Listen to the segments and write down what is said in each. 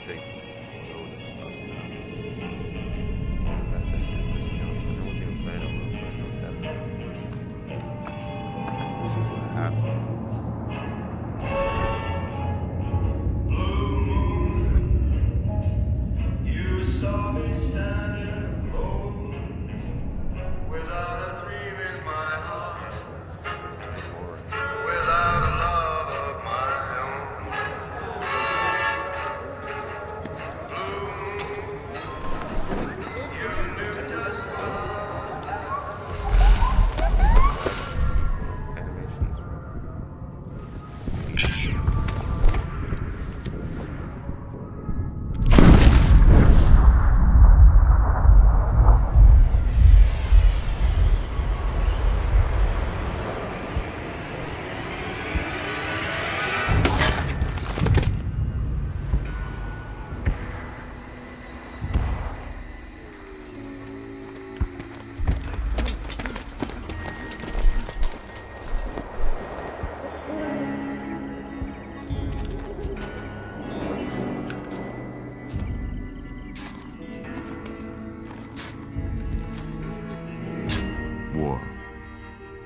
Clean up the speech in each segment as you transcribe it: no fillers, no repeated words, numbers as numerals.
take load of stuff now. That shit pissed me off. No one's even playing over the fucking that. This is what happened.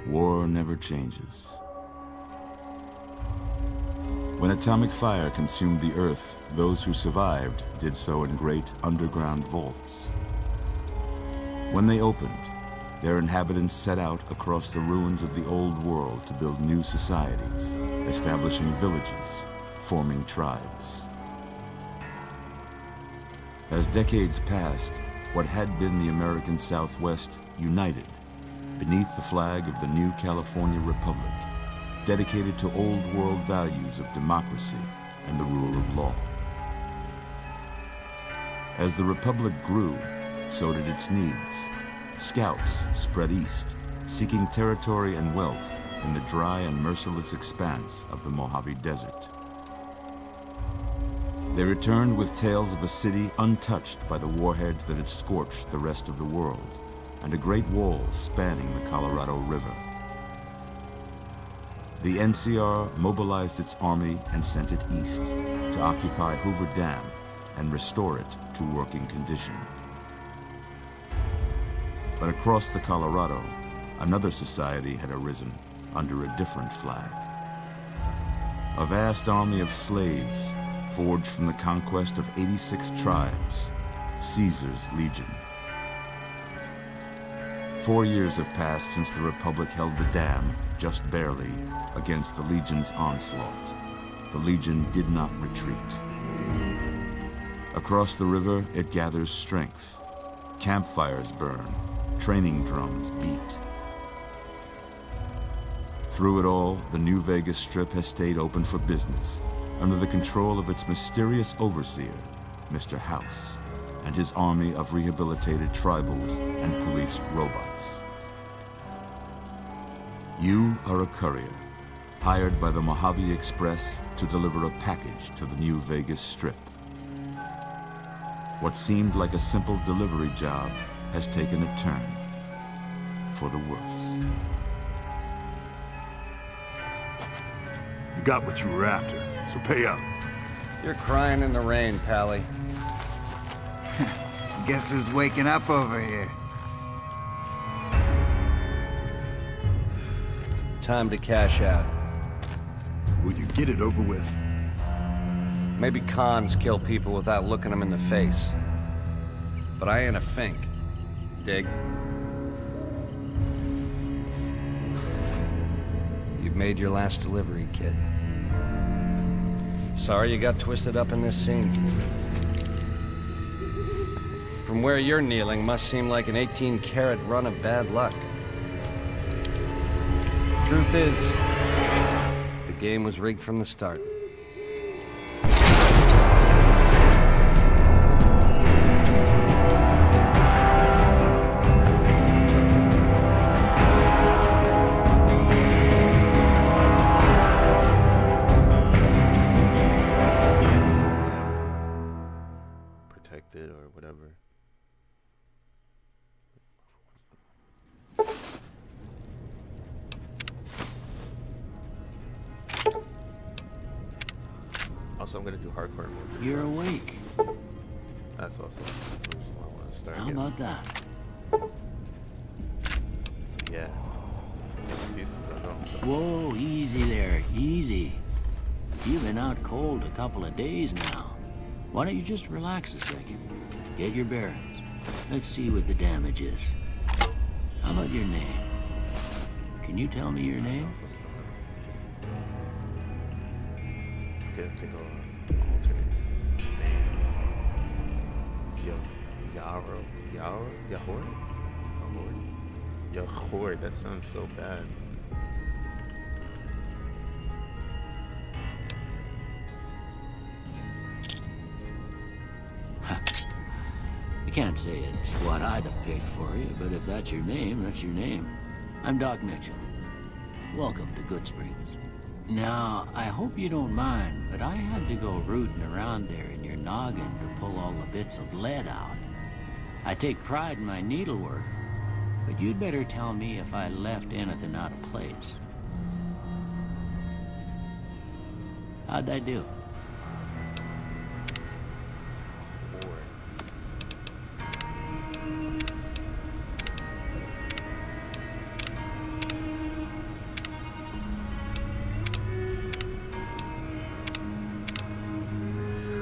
War never changes. When atomic fire consumed the Earth, those who survived did so in great underground vaults. When they opened, their inhabitants set out across the ruins of the old world to build new societies, establishing villages, forming tribes. As decades passed, what had been the American Southwest united beneath the flag of the new California Republic, dedicated to old world values of democracy and the rule of law. As the Republic grew, so did its needs. Scouts spread east, seeking territory and wealth in the dry and merciless expanse of the Mojave Desert. They returned with tales of a city untouched by the warheads that had scorched the rest of the world, and a great wall spanning the Colorado River. The NCR mobilized its army and sent it east to occupy Hoover Dam and restore it to working condition. But across the Colorado, another society had arisen under a different flag. A vast army of slaves forged from the conquest of 86 tribes, Caesar's Legion. 4 years have passed since the Republic held the dam, just barely, against the Legion's onslaught. The Legion did not retreat. Across the river, it gathers strength. Campfires burn, training drums beat. Through it all, the New Vegas Strip has stayed open for business, under the control of its mysterious overseer, Mr. House, and his army of rehabilitated tribals and police robots. You are a courier, hired by the Mojave Express to deliver a package to the New Vegas Strip. What seemed like a simple delivery job has taken a turn for the worse. You got what you were after, so pay up. You're crying in the rain, Pally. Guess who's waking up over here? Time to cash out. Will you get it over with? Maybe cons kill people without looking them in the face. But I ain't a fink. Dig? You've made your last delivery, kid. Sorry you got twisted up in this scene. From where you're kneeling must seem like an 18-carat run of bad luck. Truth is, the game was rigged from the start. Protected or whatever. Also, I'm gonna do hardcore part more. You're awake. That's also the reason why I want to start. How getting- about that? So yeah, excuses I don't. Whoa, easy there, easy. You've been out cold a couple of days now. Why don't you just relax a second? Get your bearings. Let's see what the damage is. How about your name? Can you tell me your name? What's the okay, take a alternate name. Yahor. That sounds so bad. I can't say it's what I'd have picked for you, but if that's your name, that's your name. I'm Doc Mitchell. Welcome to Good Springs. Now, I hope you don't mind, but I had to go rooting around there in your noggin to pull all the bits of lead out. I take pride in my needlework, but you'd better tell me if I left anything out of place. How'd I do?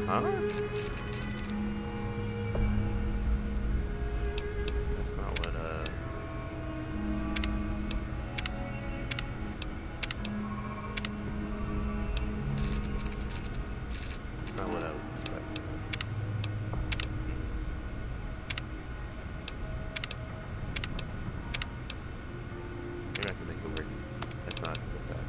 Huh? That's not what, that's not what I was expecting. Maybe I can make it work. If not, I can go back.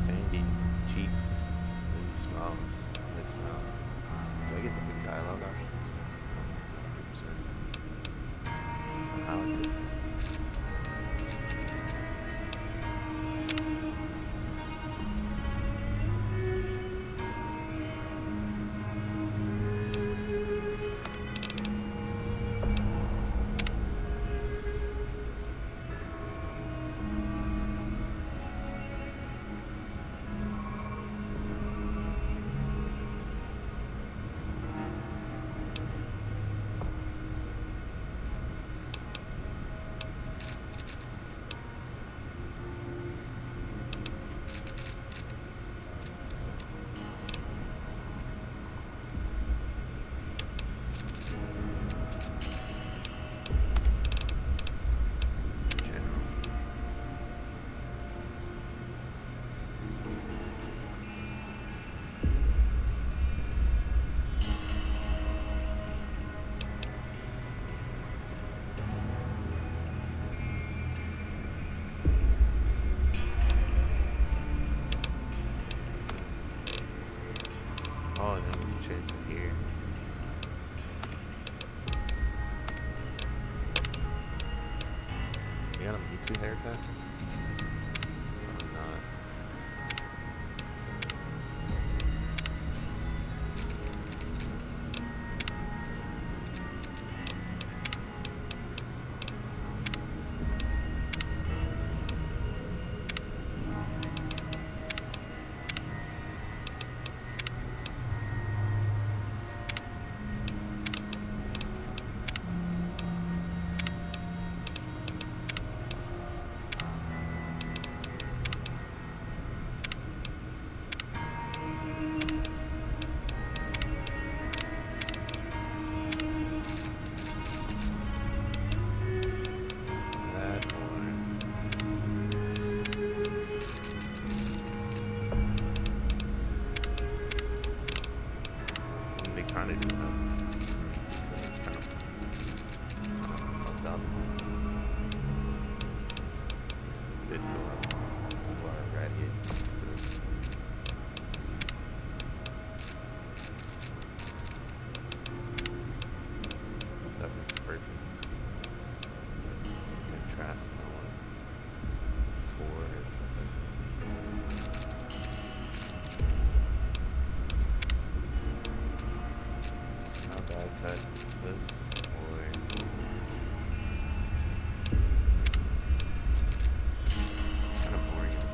Sandy cheeks, sandy smiles, red smile. America? Or not? Kind of, kind of fucked up. Did go up while I radiate. That was perfect. Contrast on 4 or something. Cut this or kind of boring in the back.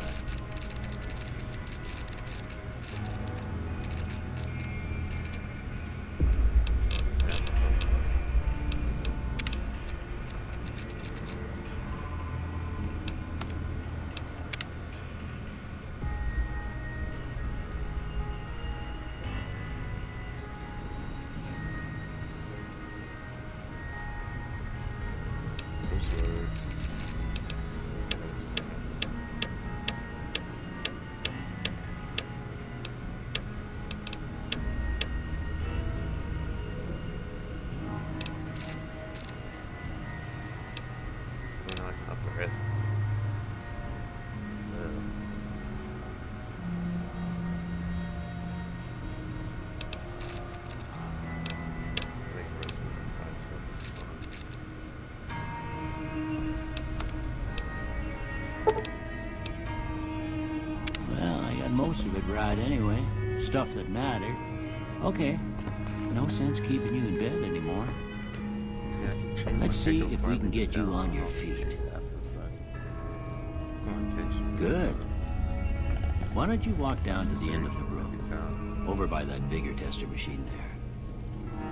Most of it right anyway. Stuff that mattered. Okay. No sense keeping you in bed anymore. Let's see if we can get you on your feet. Good. Why don't you walk down to the end of the room? Over by that vigor tester machine there.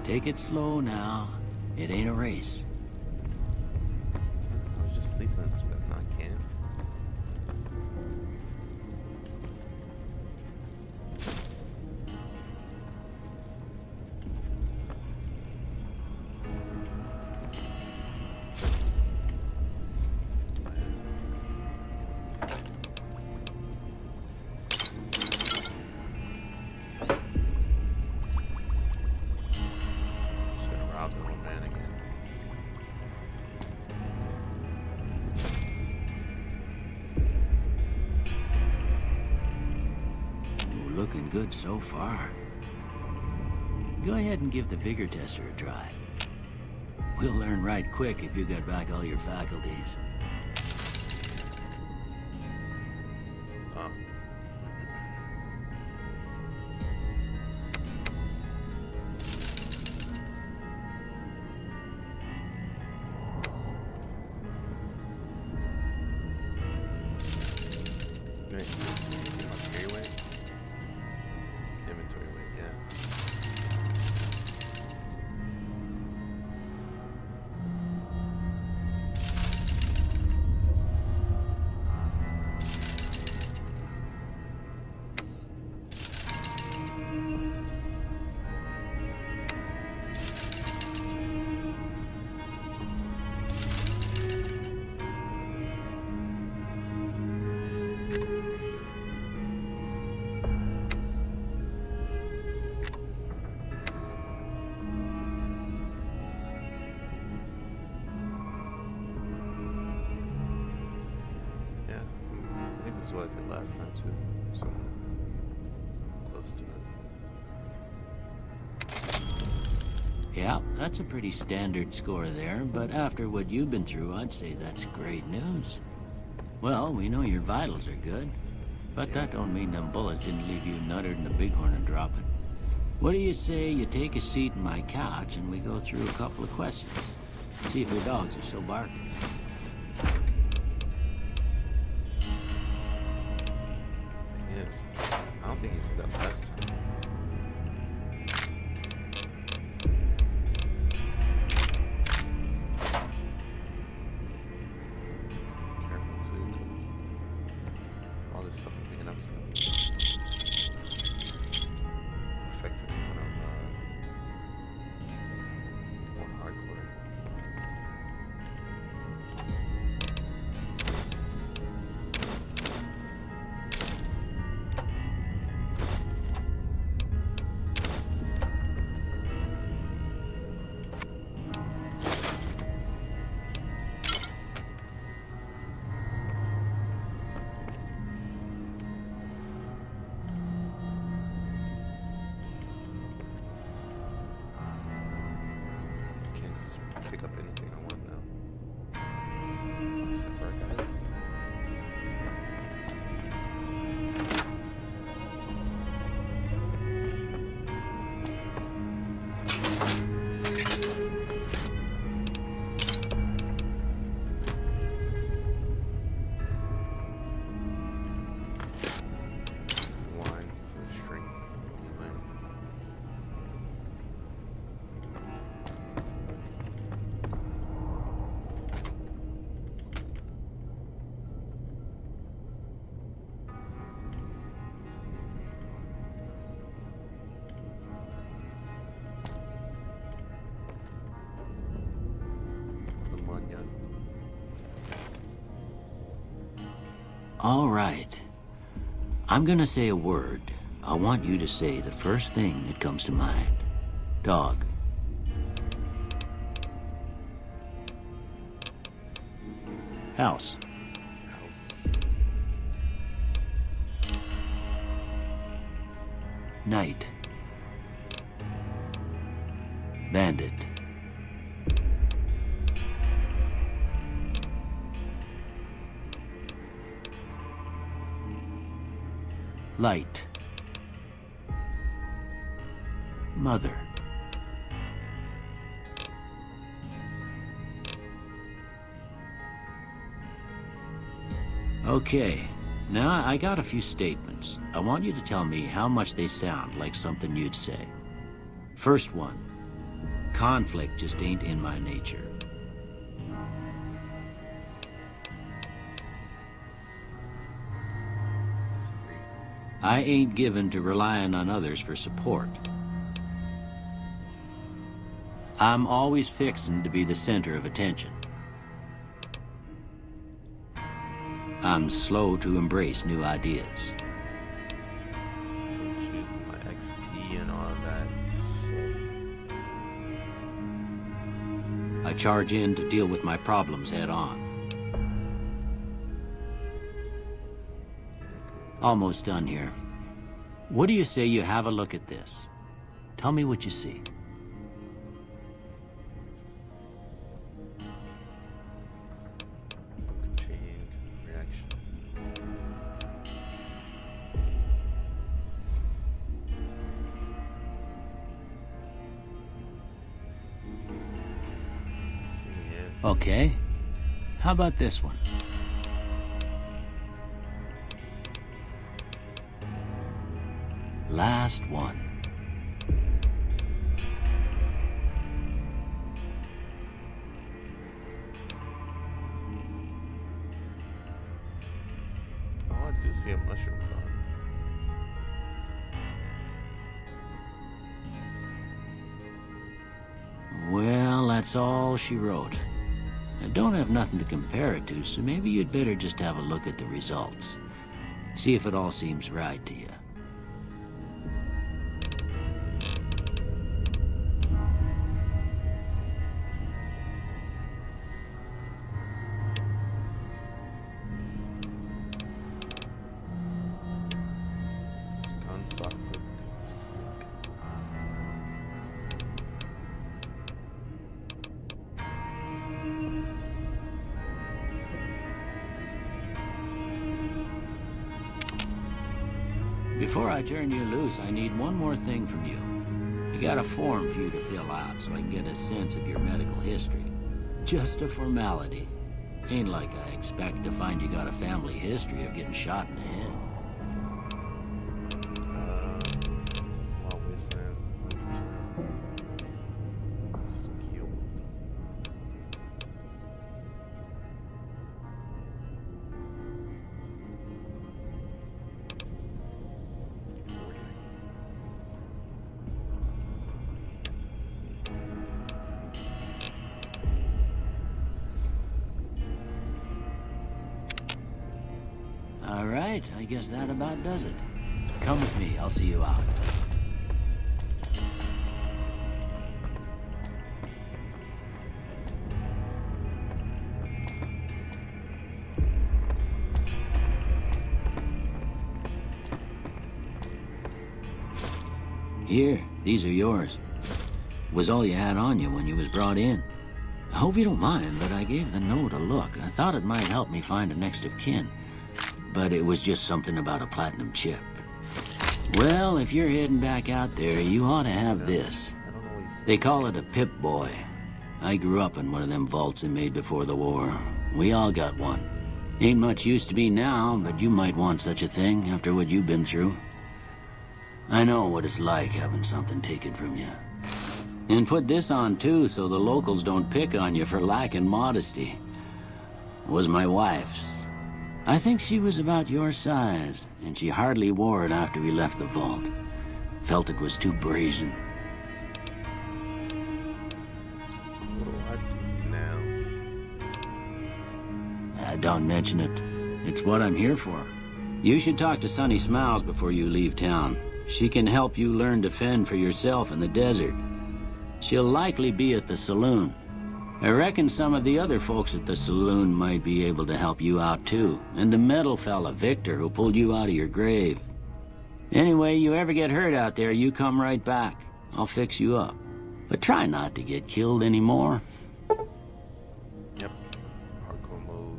Take it slow now. It ain't a race. I was just sleeping in this bed, not camp. Looking good so far. Go ahead and give the vigor tester a try. We'll learn right quick if you got back all your faculties. Is what I did last time too, so close to it. Yeah, that's a pretty standard score there, but after what you've been through, I'd say that's great news. Well, we know your vitals are good, but that don't mean them bullets didn't leave you nuttered in the bighorn and dropping. What do you say you take a seat in my couch and we go through a couple of questions? See if your dogs are still barking. Yes. I don't think he said that last time. Careful too, because all this stuff I'm picking up is gonna be affecting me when I'm more hardcore. Can't just pick up anything I want now. Except for a guy. Wine for strength. Healing. Pneumonia. All right. I'm gonna say a word. I want you to say the first thing that comes to mind. Dog. House. House. Night. Bandit. Light. Mother. Okay, now I got a few statements. I want you to tell me how much they sound like something you'd say. First one, conflict just ain't in my nature. Disagree. I ain't given to relying on others for support. I'm always fixin' to be the center of attention. I'm slow to embrace new ideas. Choosing my XP and all of that shit. I charge in to deal with my problems head on. Almost done here. What do you say you have a look at this? Tell me what you see. Chain reaction. Yeah. Okay. How about this one? Last one. Oh, I do see a mushroom cloud. Well, that's all she wrote. I don't have nothing to compare it to, so maybe you'd better just have a look at the results. See if it all seems right to you. Gunstock hook snake. Before I turn you loose, I need one more thing from you. I got a form for you to fill out so I can get a sense of your medical history. Just a formality. Ain't like I expect to find you got a family history of getting shot in the head. While whistling, 100%. Skilled. All right, I guess that about does it. Come with me, I'll see you out. Here, these are yours. Was all you had on you when you was brought in. I hope you don't mind, but I gave the note a look. I thought it might help me find a next of kin. But it was just something about a platinum chip. Well, if you're heading back out there, you ought to have this. They call it a Pip-Boy. I grew up in one of them vaults they made before the war. We all got one. Ain't much use to me now, but you might want such a thing after what you've been through. I know what it's like having something taken from you. And put this on too, so the locals don't pick on you for lacking modesty. It was my wife's. I think she was about your size, and she hardly wore it after we left the vault. Felt it was too brazen. What do I do now? Don't mention it. It's what I'm here for. You should talk to Sunny Smiles before you leave town. She can help you learn to fend for yourself in the desert. She'll likely be at the saloon. I reckon some of the other folks at the saloon might be able to help you out too. And the metal fella, Victor, who pulled you out of your grave. Anyway, you ever get hurt out there, you come right back. I'll fix you up. But try not to get killed anymore. Yep. Hardcore mode.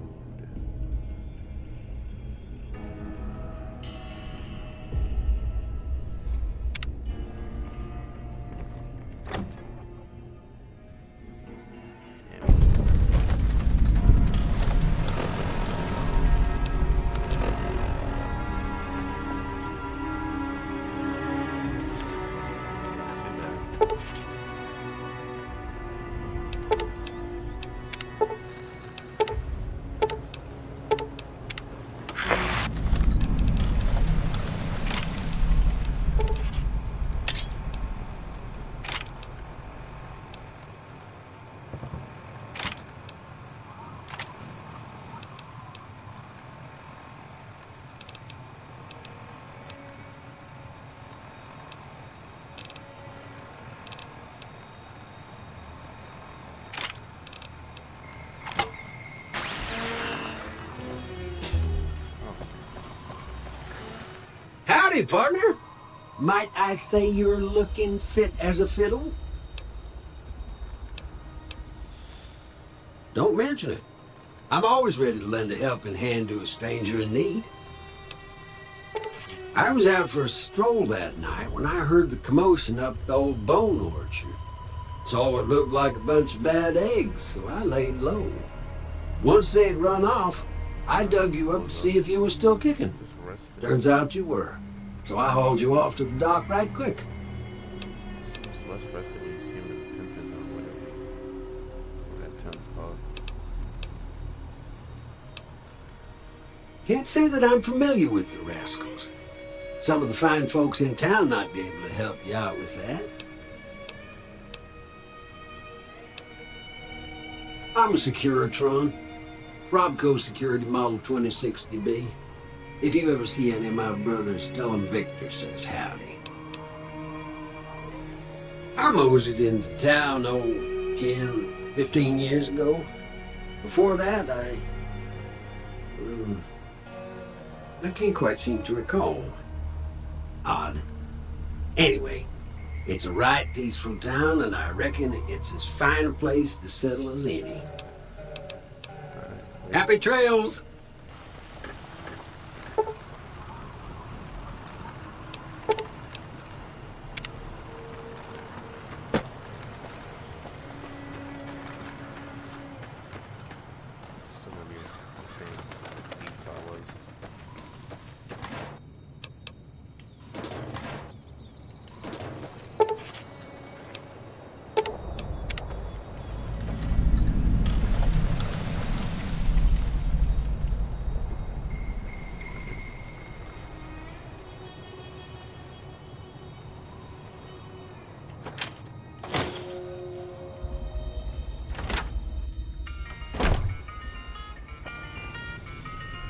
Howdy, partner. Might I say you're looking fit as a fiddle? Don't mention it. I'm always ready to lend a helping hand to a stranger in need. I was out for a stroll that night when I heard the commotion up the old bone orchard. Saw what looked like a bunch of bad eggs, so I laid low. Once they'd run off, I dug you up to see if you were still kicking. Turns out you were. So I hauled you off to the dock right quick. Seems less rested when you see him in the pimpin' or whatever that town's called. Can't say that I'm familiar with the rascals. Some of the fine folks in town might be able to help you out with that. I'm a Securitron. Robco Security Model 2060B. If you ever see any of my brothers, tell them Victor says howdy. I moseyed into town, 10, 15 years ago. Before that, I can't quite seem to recall. Odd. Anyway, it's a right peaceful town, and I reckon it's as fine a place to settle as any. Happy trails!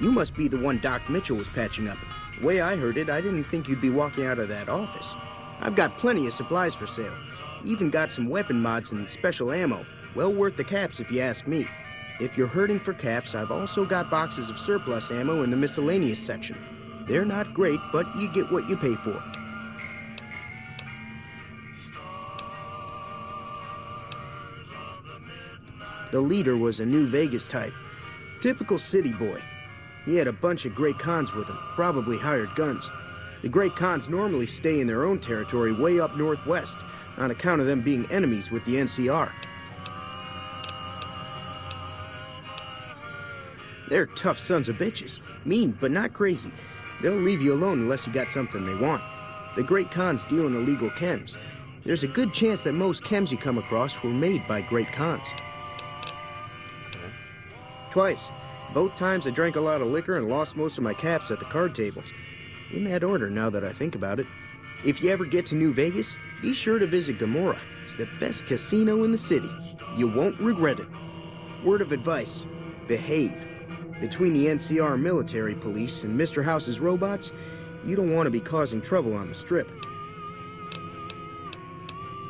You must be the one Doc Mitchell was patching up. The way I heard it, I didn't think you'd be walking out of that office. I've got plenty of supplies for sale. Even got some weapon mods and special ammo. Well worth the caps if you ask me. If you're hurting for caps, I've also got boxes of surplus ammo in the miscellaneous section. They're not great, but you get what you pay for. The leader was a New Vegas type. Typical city boy. He had a bunch of Great Khans with him, probably hired guns. The Great Khans normally stay in their own territory way up northwest, on account of them being enemies with the NCR. They're tough sons of bitches. Mean, but not crazy. They'll leave you alone unless you got something they want. The Great Khans deal in illegal chems. There's a good chance that most chems you come across were made by Great Khans. Twice. Both times I drank a lot of liquor and lost most of my caps at the card tables. In that order, now that I think about it. If you ever get to New Vegas, be sure to visit Gomorrah. It's the best casino in the city. You won't regret it. Word of advice, behave. Between the NCR military police and Mr. House's robots, you don't want to be causing trouble on the Strip.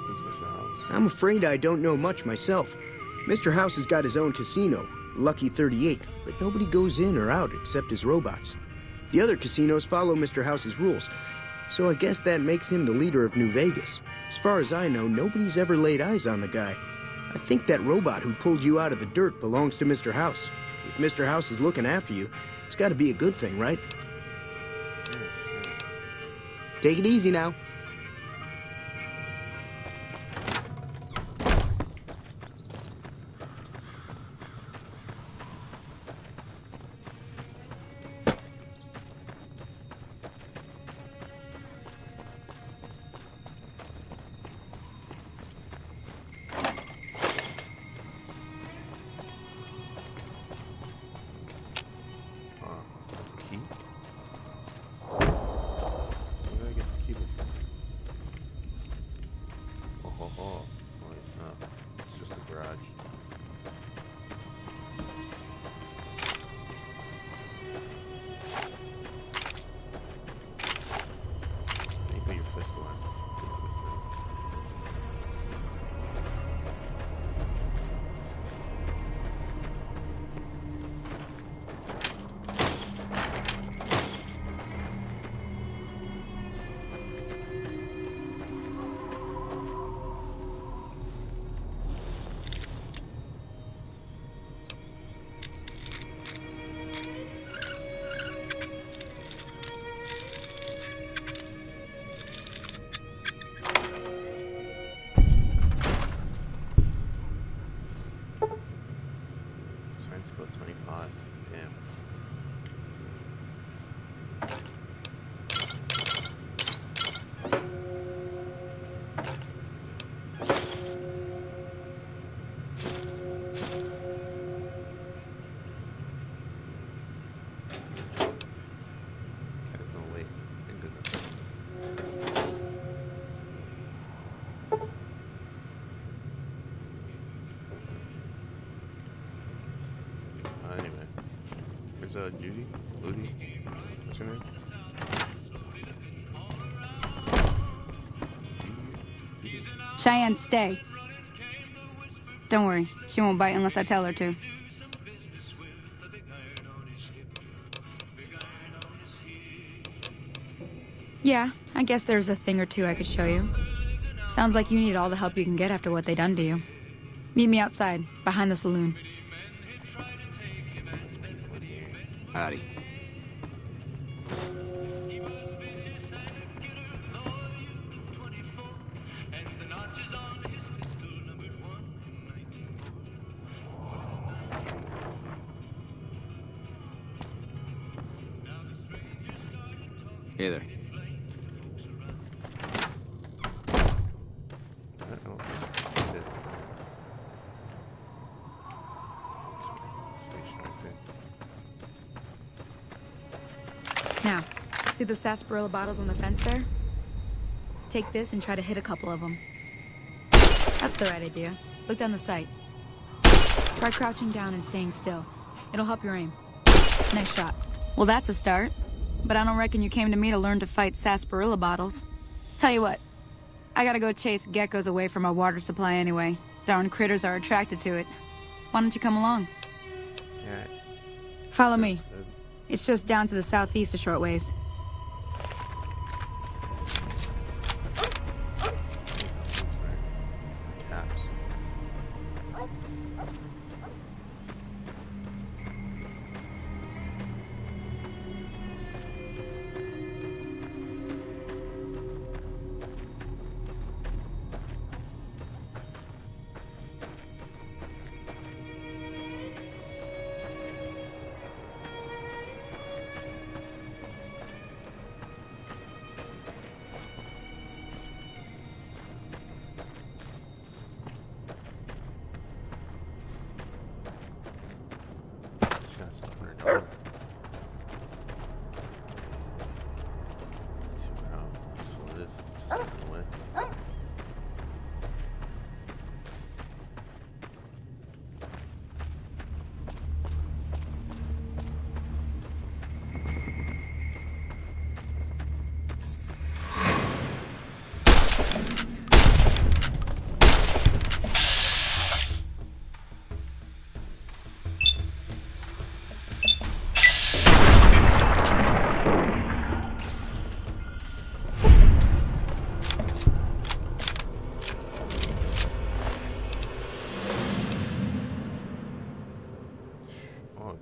Who's Mr. House? I'm afraid I don't know much myself. Mr. House has got his own casino, Lucky 38, but nobody goes in or out except his robots. The other casinos follow Mr. House's rules, so I guess that makes him the leader of New Vegas. As far as I know, nobody's ever laid eyes on the guy. I think that robot who pulled you out of the dirt belongs to Mr. House. If Mr. House is looking after you, it's got to be a good thing, right? Take it easy now. Key? Where did I get the key before? Oh ho ho. Oh, it's not. It's just a garage. Can you put your pistol in? Put your pistol in. Science code 25. Damn. There's no way. Thank goodness. Anyway, there's Judy, Ludi, what's your name? Cheyenne, stay. Don't worry, she won't bite unless I tell her to. Yeah, I guess there's a thing or two I could show you. Sounds like you need all the help you can get after what they done to you. Meet me outside, behind the saloon. Howdy. Hey there. Now, see the sarsaparilla bottles on the fence there? Take this and try to hit a couple of them. That's the right idea. Look down the sight. Try crouching down and staying still. It'll help your aim. Nice shot. Well, that's a start. But I don't reckon you came to me to learn to fight sarsaparilla bottles. Tell you what, I gotta go chase geckos away from our water supply anyway. Darn critters are attracted to it. Why don't you come along? Yeah. Follow me. It's just down to the southeast a short ways. Caps.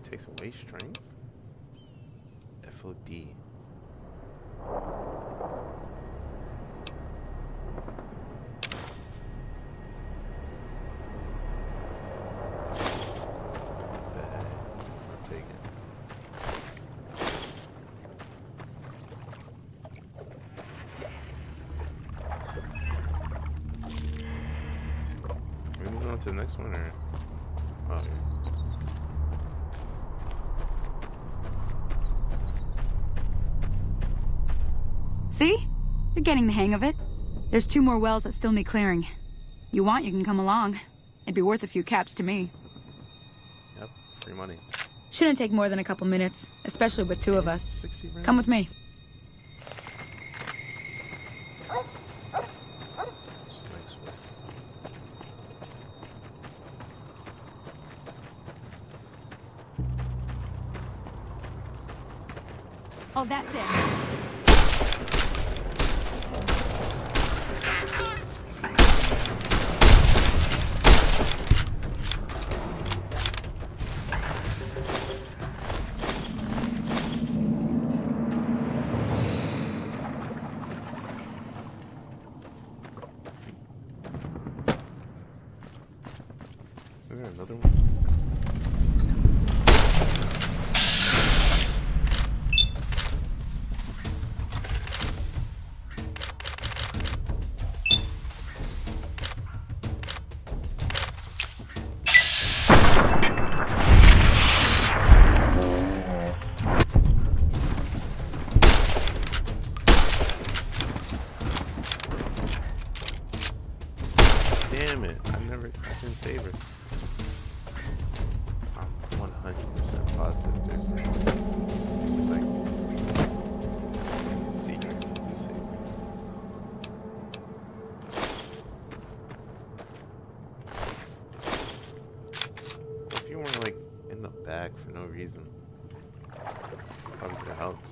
Takes away strength? FOD. Are we moving on to the next one or? Oh, yeah. See? You're getting the hang of it. There's 2 more wells that still need clearing. You want, you can come along. It'd be worth a few caps to me. Yep, free money. Shouldn't take more than a couple minutes, especially with 2 of us. Come with me. Oh, that's it. Another one? Damn it, I didn't save it. I'm 100% positive there's like a secret to save it. What if you weren't like in the back for no reason? Probably could have helped.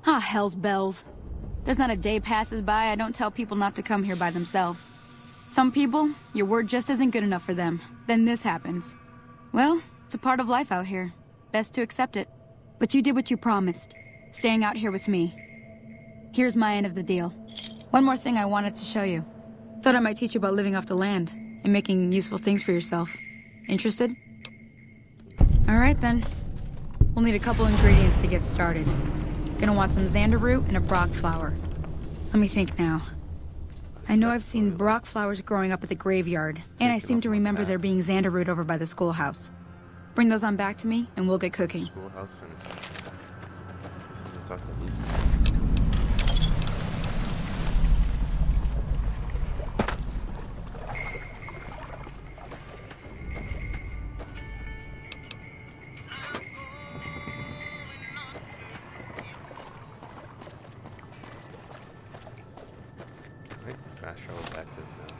Ah, hell's bells. There's not a day passes by I don't tell people not to come here by themselves. Some people, your word just isn't good enough for them. Then this happens. Well, it's a part of life out here. Best to accept it. But you did what you promised, staying out here with me. Here's my end of the deal. One more thing I wanted to show you. Thought I might teach you about living off the land and making useful things for yourself. Interested? All right then. We'll need a couple ingredients to get started. Gonna want some xander root and a brock flower. Let me think now. I know I've seen brock flowers growing up at the graveyard, and I seem to remember there being xander root over by the schoolhouse. Bring those on back to me, and we'll get cooking. Schoolhouse and supposed to talk to Lucy. Fast travel back to this now.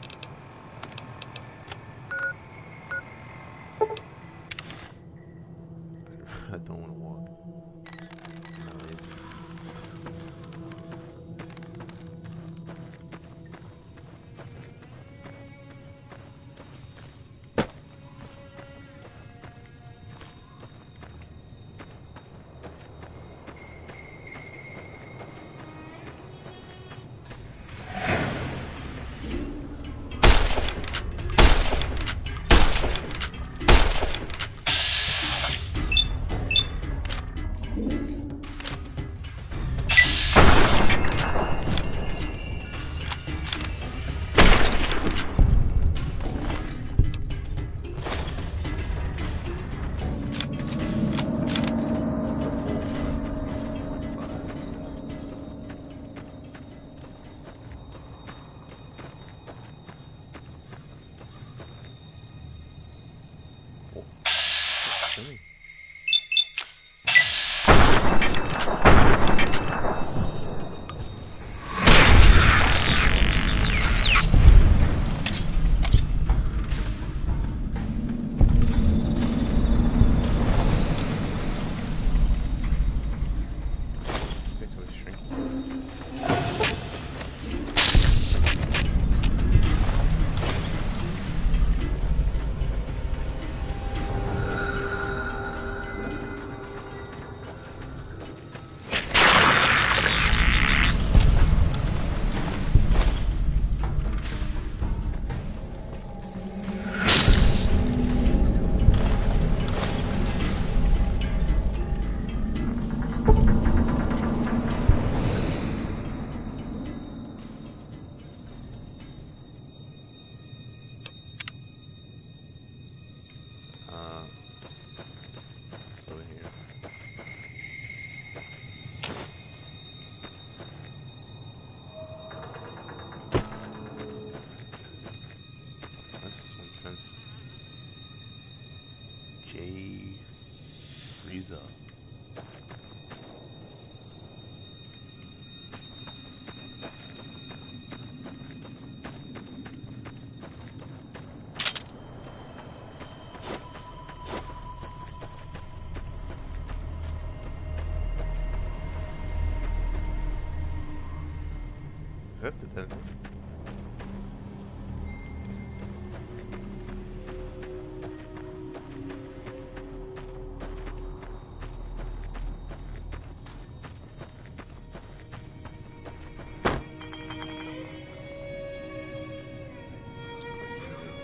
I don't want to walk. I'm lazy. Okay. Six with strings. So here. This one fence. J. Frieza. Is that the dead one?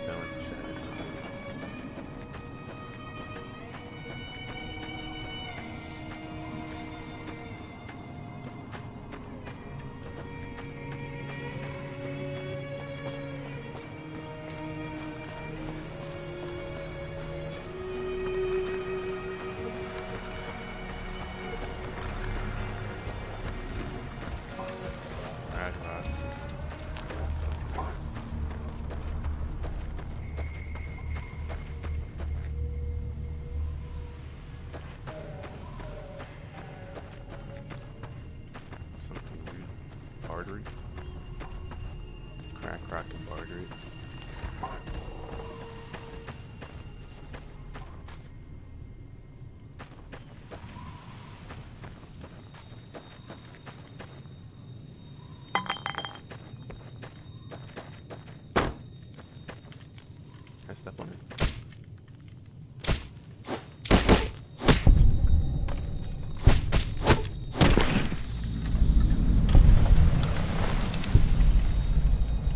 Sound like a shadow. Alright. Something weird. Artery. Crack the artery. Can I step on it?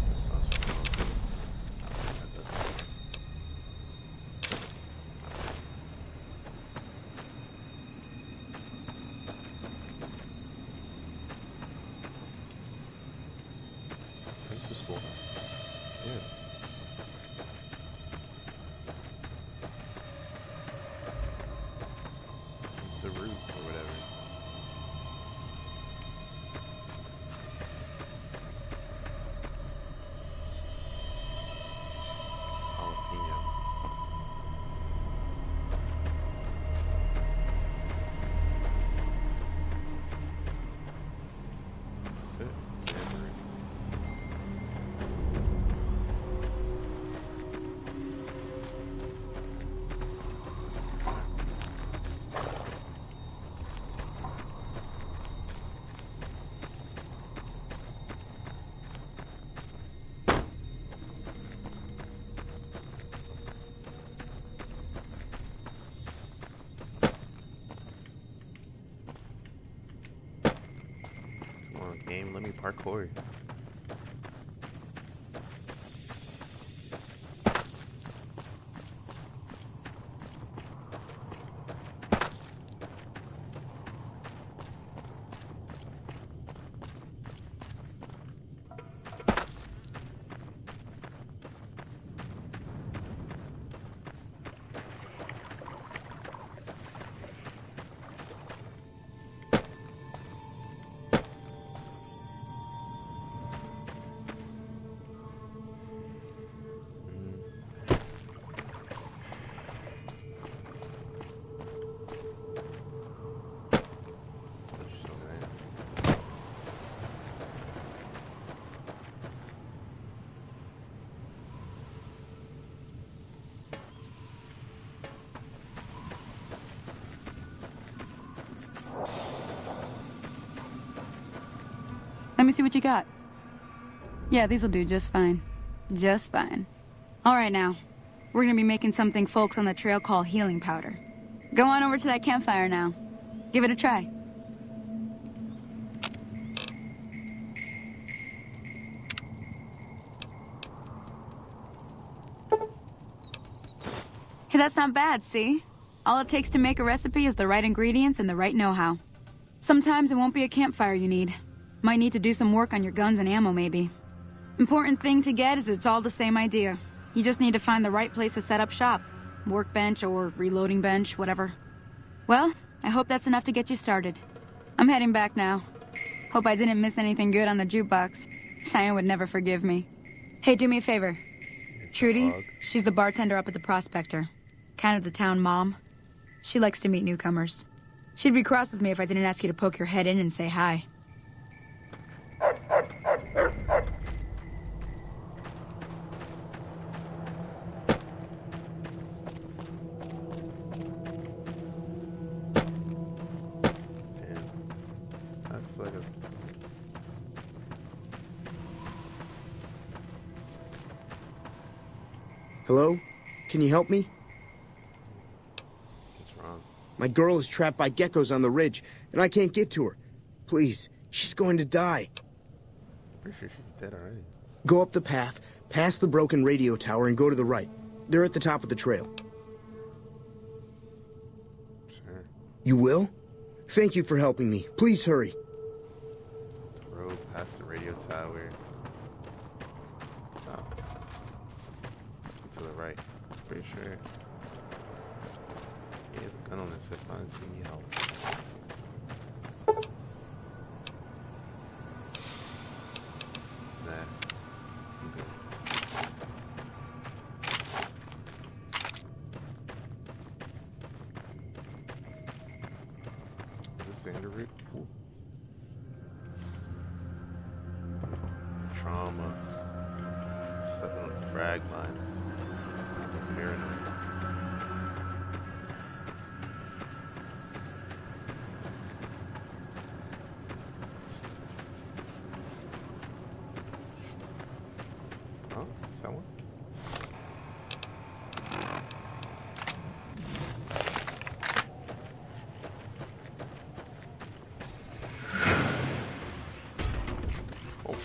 This sounds familiar. This is the schoolhouse. Yeah. Game, let me parkour. Let me see what you got. Yeah, these'll do just fine. Just fine. All right now, we're gonna be making something folks on the trail call healing powder. Go on over to that campfire now. Give it a try. Hey, that's not bad, see? All it takes to make a recipe is the right ingredients and the right know-how. Sometimes it won't be a campfire you need. Might need to do some work on your guns and ammo, maybe. Important thing to get is it's all the same idea. You just need to find the right place to set up shop. Workbench or reloading bench, whatever. Well, I hope that's enough to get you started. I'm heading back now. Hope I didn't miss anything good on the jukebox. Cheyenne would never forgive me. Hey, do me a favor. Trudy, she's the bartender up at the Prospector. Kind of the town mom. She likes to meet newcomers. She'd be cross with me if I didn't ask you to poke your head in and say hi. Hello? Can you help me? What's wrong? My girl is trapped by geckos on the ridge, and I can't get to her. Please, she's going to die. Pretty sure she's dead already. Go up the path, past the broken radio tower, and go to the right. They're at the top of the trail. Sure. You will? Thank you for helping me. Please hurry. Road past the radio tower. Oh. To the right. Pretty sure. Yeah, the gun on this hip line is need help. Nah. I'm good. Is this the under route? Cool. Trauma. Stepping on the frag line. Paranoid. Oh, is that one? Oh.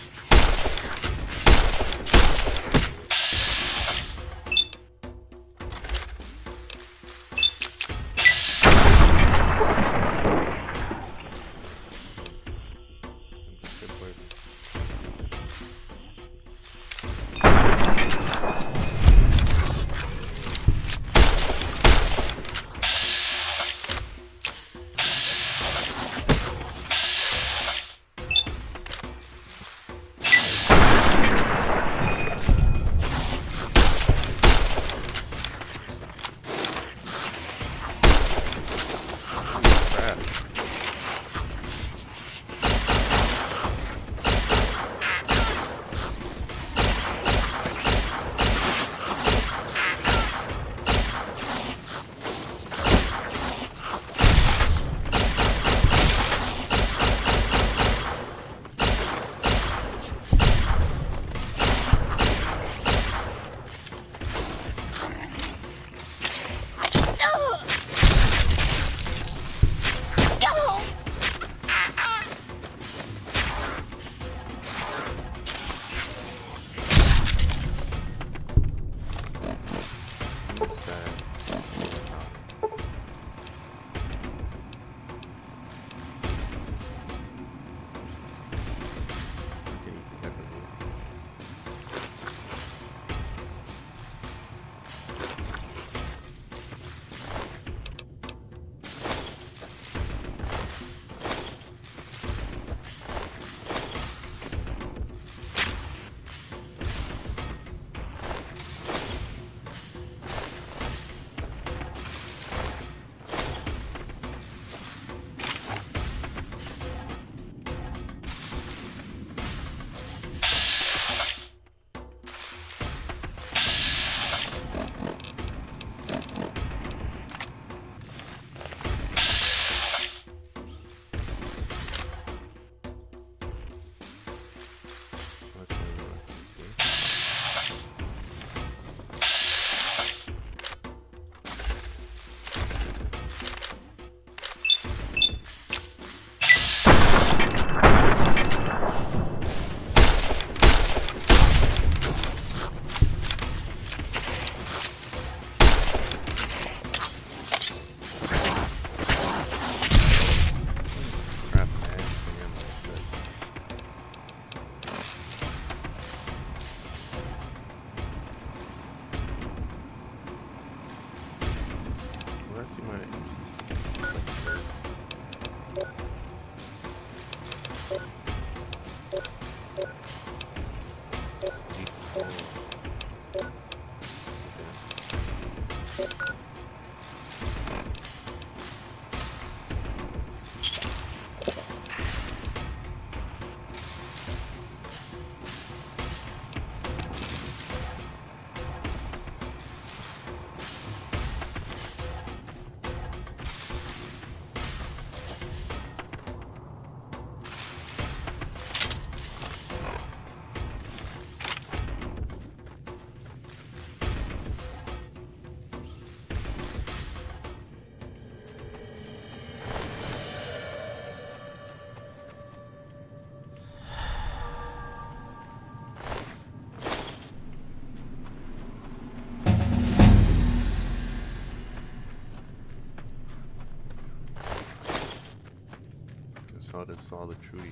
Saw the Trudy.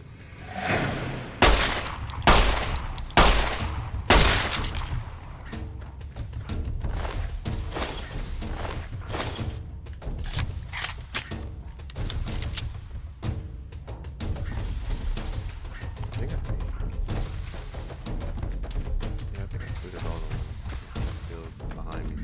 I think I put it all the behind me.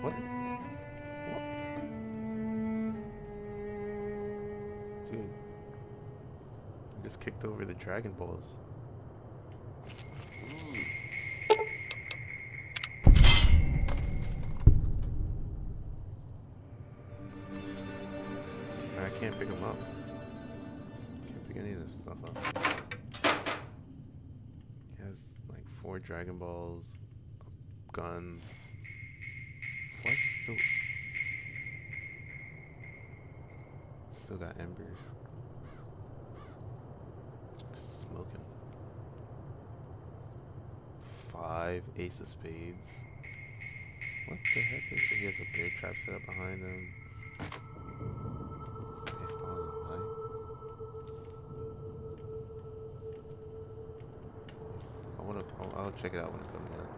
What? Dude. I just kicked over the Dragon Balls. I can't pick them up. Can't pick any of this stuff up. He has like 4 Dragon Balls, a gun. What's still got embers. Smoking. 5 Ace of Spades. What the heck is it? He has a bear trap set up behind him. I'll check it out when it comes out.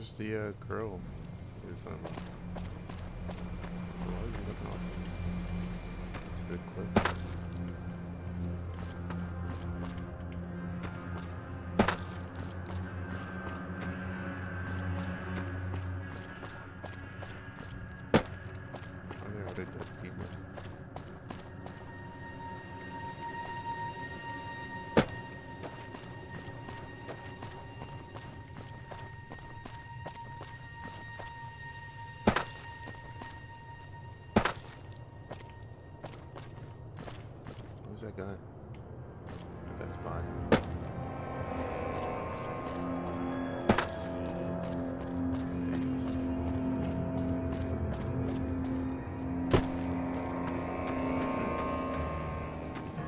Where's the girl? Who's why is he looking off? It's a good clip. Oh, there are other dead people. Who's that guy? That's body.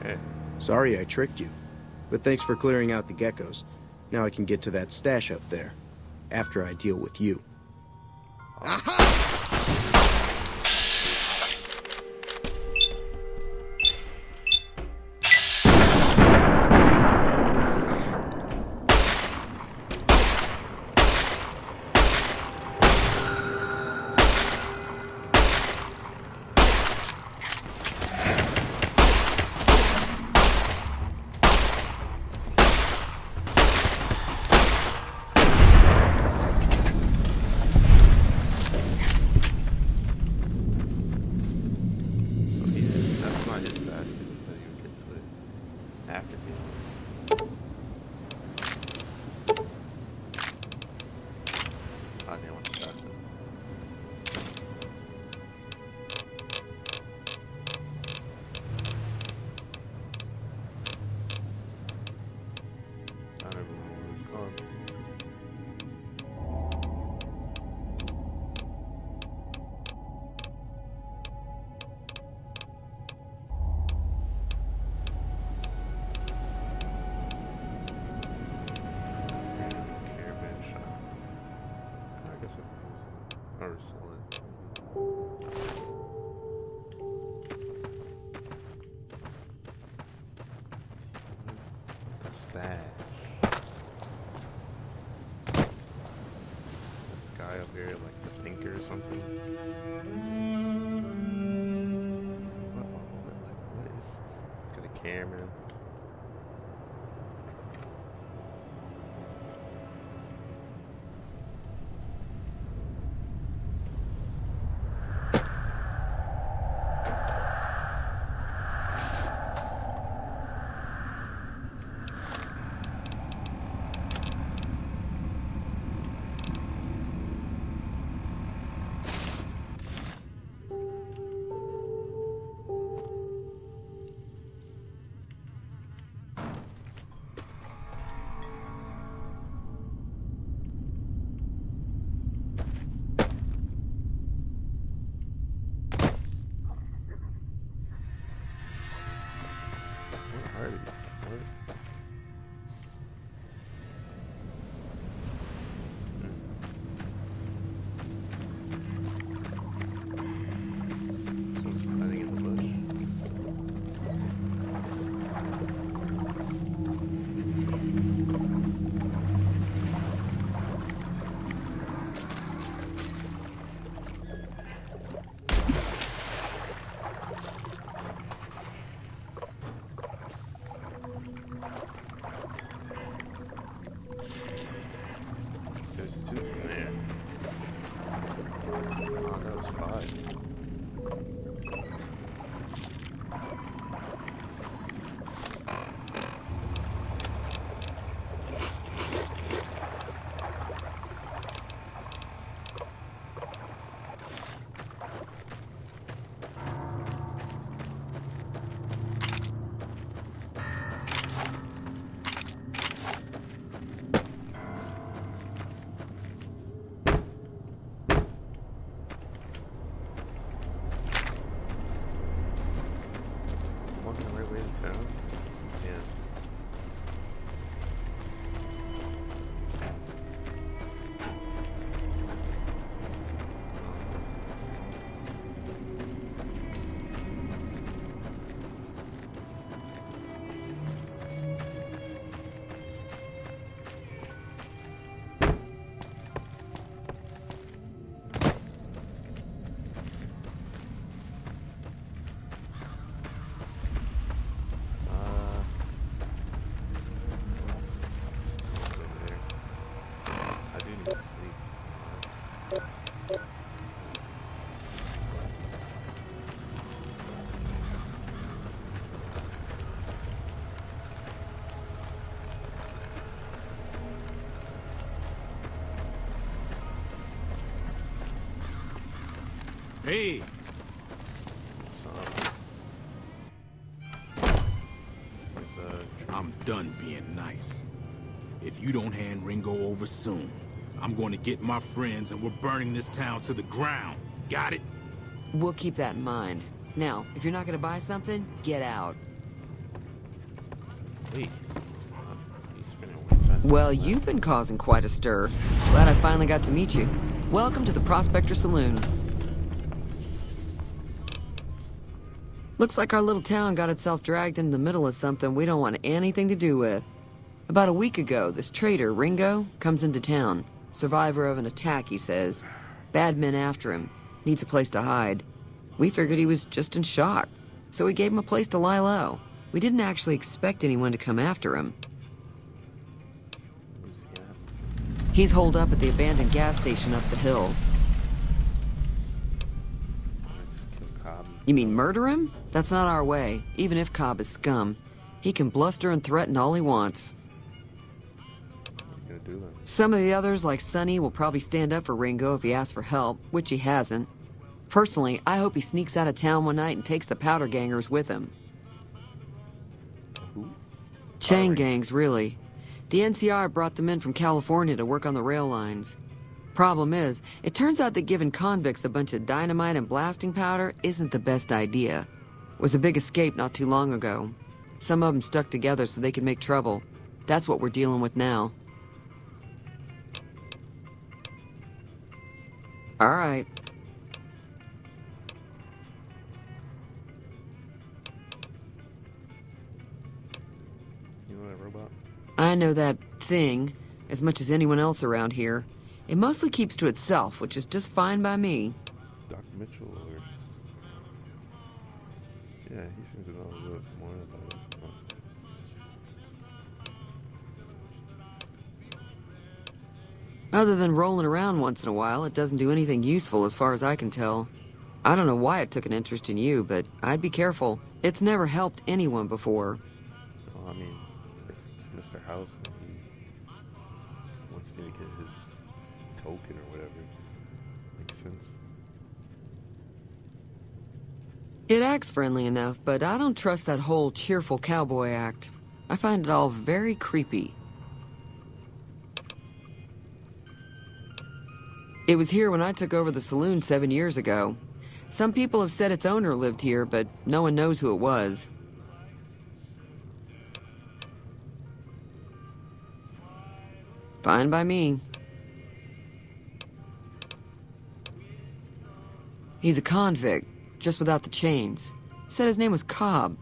Hey. Sorry I tricked you, but thanks for clearing out the geckos. Now I can get to that stash up there, after I deal with you. So yeah, that's not his basket, so you get to it after the I didn't want to pass it. I never remember what it's called. Caravan shop. I guess it or sell it. A stash. This guy up here, like the thinker or something. What is? Got a camera. What are these? What? Someone's hiding in the bush. There's two in there. Oh, that was five. Walking the right way to town? Yeah. Hey. I'm done being nice. If you don't hand Ringo over soon, I'm going to get my friends and we're burning this town to the ground. Got it? We'll keep that in mind. Now, if you're not gonna buy something, get out. Wait. He's spinning way faster Well, than that. you've been causing quite a stir. Glad I finally got to meet you. Welcome to the Prospector Saloon. Looks like our little town got itself dragged into the middle of something we don't want anything to do with. About a week ago, this traitor, Ringo, comes into town. Survivor of an attack, he says. Bad men after him. Needs a place to hide. We figured he was just in shock, so we gave him a place to lie low. We didn't actually expect anyone to come after him. Where's he at? He's holed up at the abandoned gas station up the hill. Let's kill Cobb. You mean murder him? That's not our way, even if Cobb is scum. He can bluster and threaten all he wants. What are you gonna do then? Some of the others, like Sonny, will probably stand up for Ringo if he asks for help, which he hasn't. Personally, I hope he sneaks out of town one night and takes the powder gangers with him. Who? Chain gangs, really. The NCR brought them in from California to work on the rail lines. Problem is, it turns out that giving convicts a bunch of dynamite and blasting powder isn't the best idea. It was a big escape not too long ago. Some of them stuck together so they could make trouble. That's what we're dealing with now. All right. You know that robot? I know that thing as much as anyone else around here. It mostly keeps to itself, which is just fine by me. Doc Mitchell or... Yeah, he seems to know a little bit more about it. Other than rolling around once in a while, it doesn't do anything useful as far as I can tell. I don't know why it took an interest in you, but I'd be careful. It's never helped anyone before. Well, I mean, if it's Mr. House and he wants me to get his token or whatever, makes sense. It acts friendly enough, but I don't trust that whole cheerful cowboy act. I find it all very creepy. It was here when I took over the saloon 7 years ago. Some people have said its owner lived here, but no one knows who it was. Fine by me. He's a convict, just without the chains. Said his name was Cobb.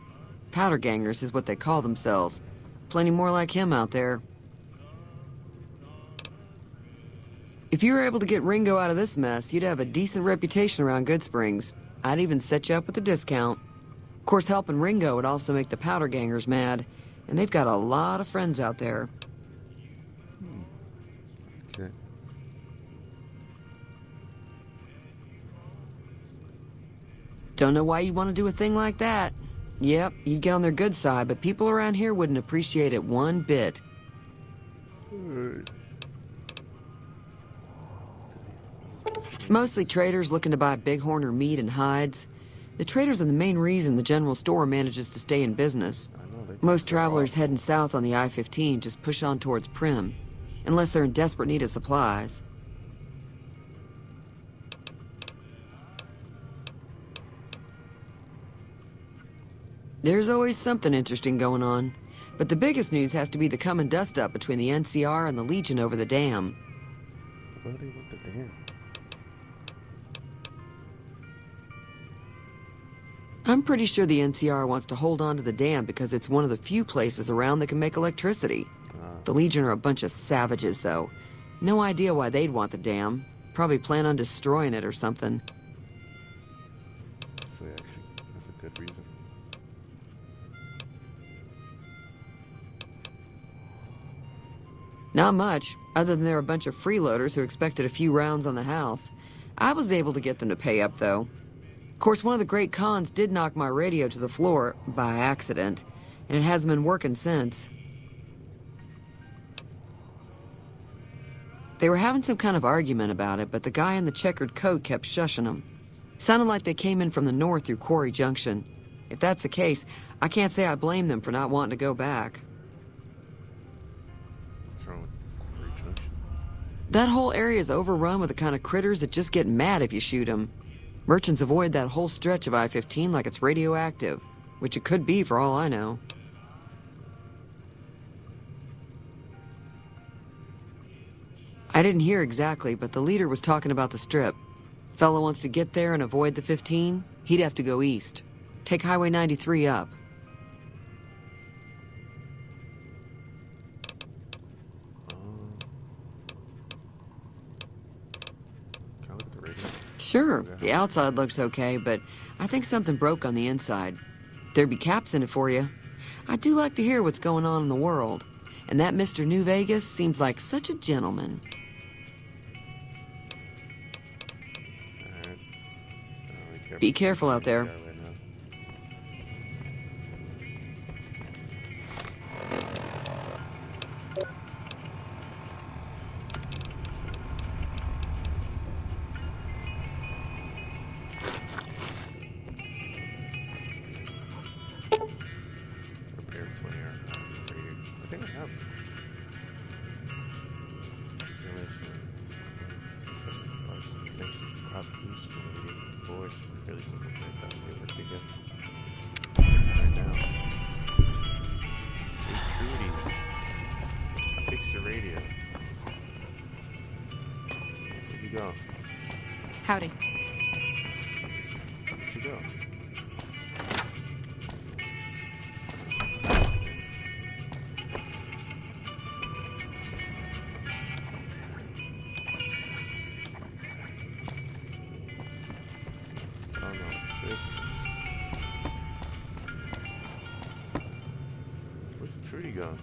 Powder gangers is what they call themselves. Plenty more like him out there. If you were able to get Ringo out of this mess, you'd have a decent reputation around Good Springs. I'd even set you up with a discount. Of course, helping Ringo would also make the powder gangers mad, and they've got a lot of friends out there. Okay. Don't know why you'd want to do a thing like that. Yep, you'd get on their good side, but people around here wouldn't appreciate it one bit. Mostly traders looking to buy bighorn or meat and hides. The traders are the main reason the general store manages to stay in business. Most travelers heading south on the I-15 just push on towards Prim, unless they're in desperate need of supplies. There's always something interesting going on, but the biggest news has to be the coming dust-up between the NCR and the Legion over the dam. What do they want the dam? I'm pretty sure the NCR wants to hold on to the dam because it's one of the few places around that can make electricity. The Legion are a bunch of savages, though. No idea why they'd want the dam. Probably plan on destroying it or something. So actually, that's a good reason. Not much, other than they're a bunch of freeloaders who expected a few rounds on the house. I was able to get them to pay up, though. Of course, one of the great cons did knock my radio to the floor, by accident, and it hasn't been working since. They were having some kind of argument about it, but the guy in the checkered coat kept shushing them. Sounded like they came in from the north through Quarry Junction. If that's the case, I can't say I blame them for not wanting to go back. What's wrong with Quarry Junction? That whole area is overrun with the kind of critters that just get mad if you shoot them. Merchants avoid that whole stretch of I-15 like it's radioactive, which it could be for all I know. I didn't hear exactly, but the leader was talking about the Strip. Fellow wants to get there and avoid the 15, he'd have to go east. Take Highway 93 up. Can I look at the radio? Sure, the outside looks okay, but I think something broke on the inside. There'd be caps in it for you. I do like to hear what's going on in the world. And that Mr. New Vegas seems like such a gentleman. Be careful out there. Repair 20 hour radio. I think I have. Simulation. Connection crop boost from radio forge. Fairly simple to make that way work again. Right now. Hey Trudy. I fixed your radio. Where'd you go? Howdy. Where'd you go? Where's Trudy gone?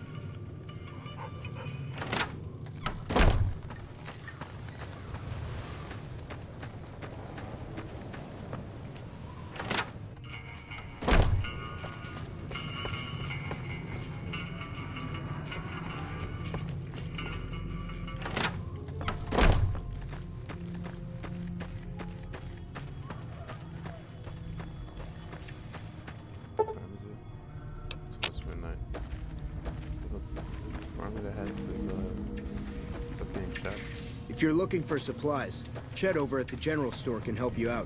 If you're looking for supplies, Chet over at the general store can help you out.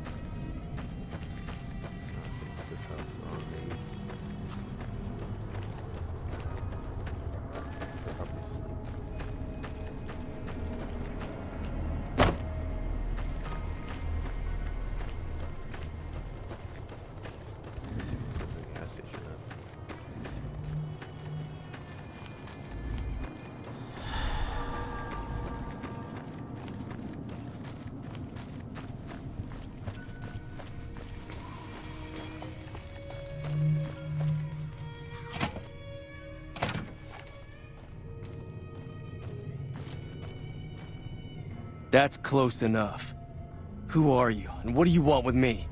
That's close enough. Who are you, and what do you want with me?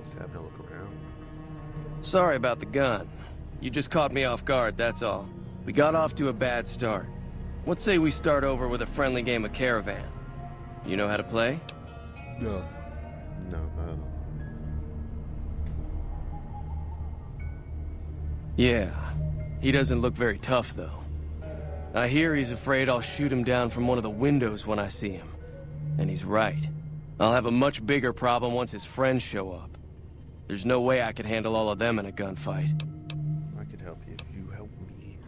Just having a look around. Sorry about the gun. You just caught me off guard, that's all. We got off to a bad start. What say we start over with a friendly game of Caravan? You know how to play? No. No, not at all. Yeah. He doesn't look very tough, though. I hear he's afraid I'll shoot him down from one of the windows when I see him. And he's right. I'll have a much bigger problem once his friends show up. There's no way I could handle all of them in a gunfight. I could help you if you help me.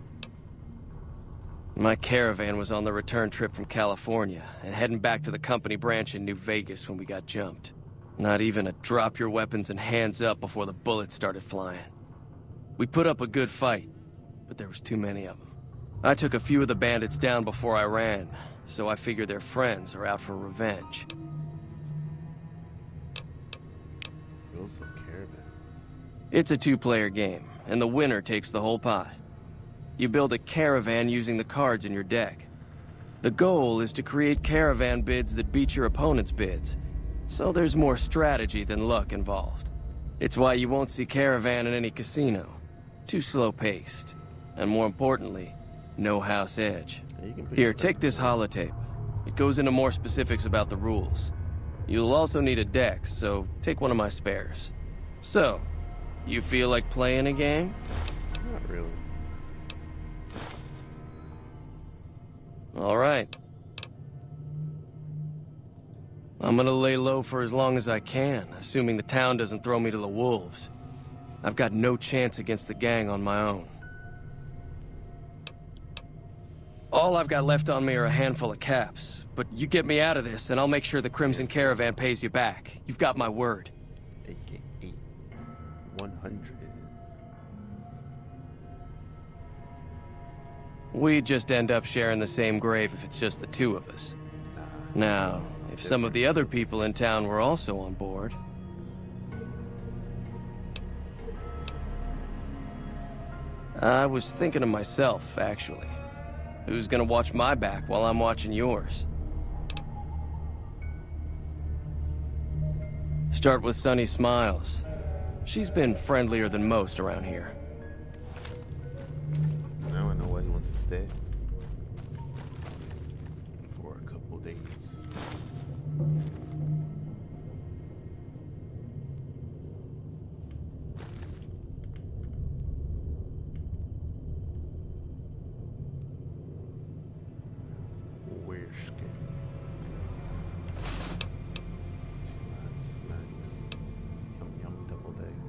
My caravan was on the return trip from California and heading back to the company branch in New Vegas when we got jumped. Not even a drop your weapons and hands up before the bullets started flying. We put up a good fight, but there was too many of them. I took a few of the bandits down before I ran, so I figure their friends are out for revenge. Rules of Caravan. It's a two-player game, and the winner takes the whole pot. You build a caravan using the cards in your deck. The goal is to create caravan bids that beat your opponent's bids, so there's more strategy than luck involved. It's why you won't see caravan in any casino. Too slow-paced, and more importantly, no house edge. Here, take this holotape. It goes into more specifics about the rules. You'll also need a dex, so take one of my spares. So, you feel like playing a game? Not really. All right. I'm gonna lay low for as long as I can, assuming the town doesn't throw me to the wolves. I've got no chance against the gang on my own. All I've got left on me are a handful of caps, but you get me out of this and I'll make sure the Crimson Caravan pays you back. You've got my word. AKA 100. We just end up sharing the same grave if it's just the two of us. Now, if some of the other people in town were also on board... I was thinking of myself, actually. Who's gonna watch my back while I'm watching yours? Start with Sunny Smiles. She's been friendlier than most around here. Now I know why he wants to stay. For a couple days. Weird skin. Snacks. Yum yum double eggs.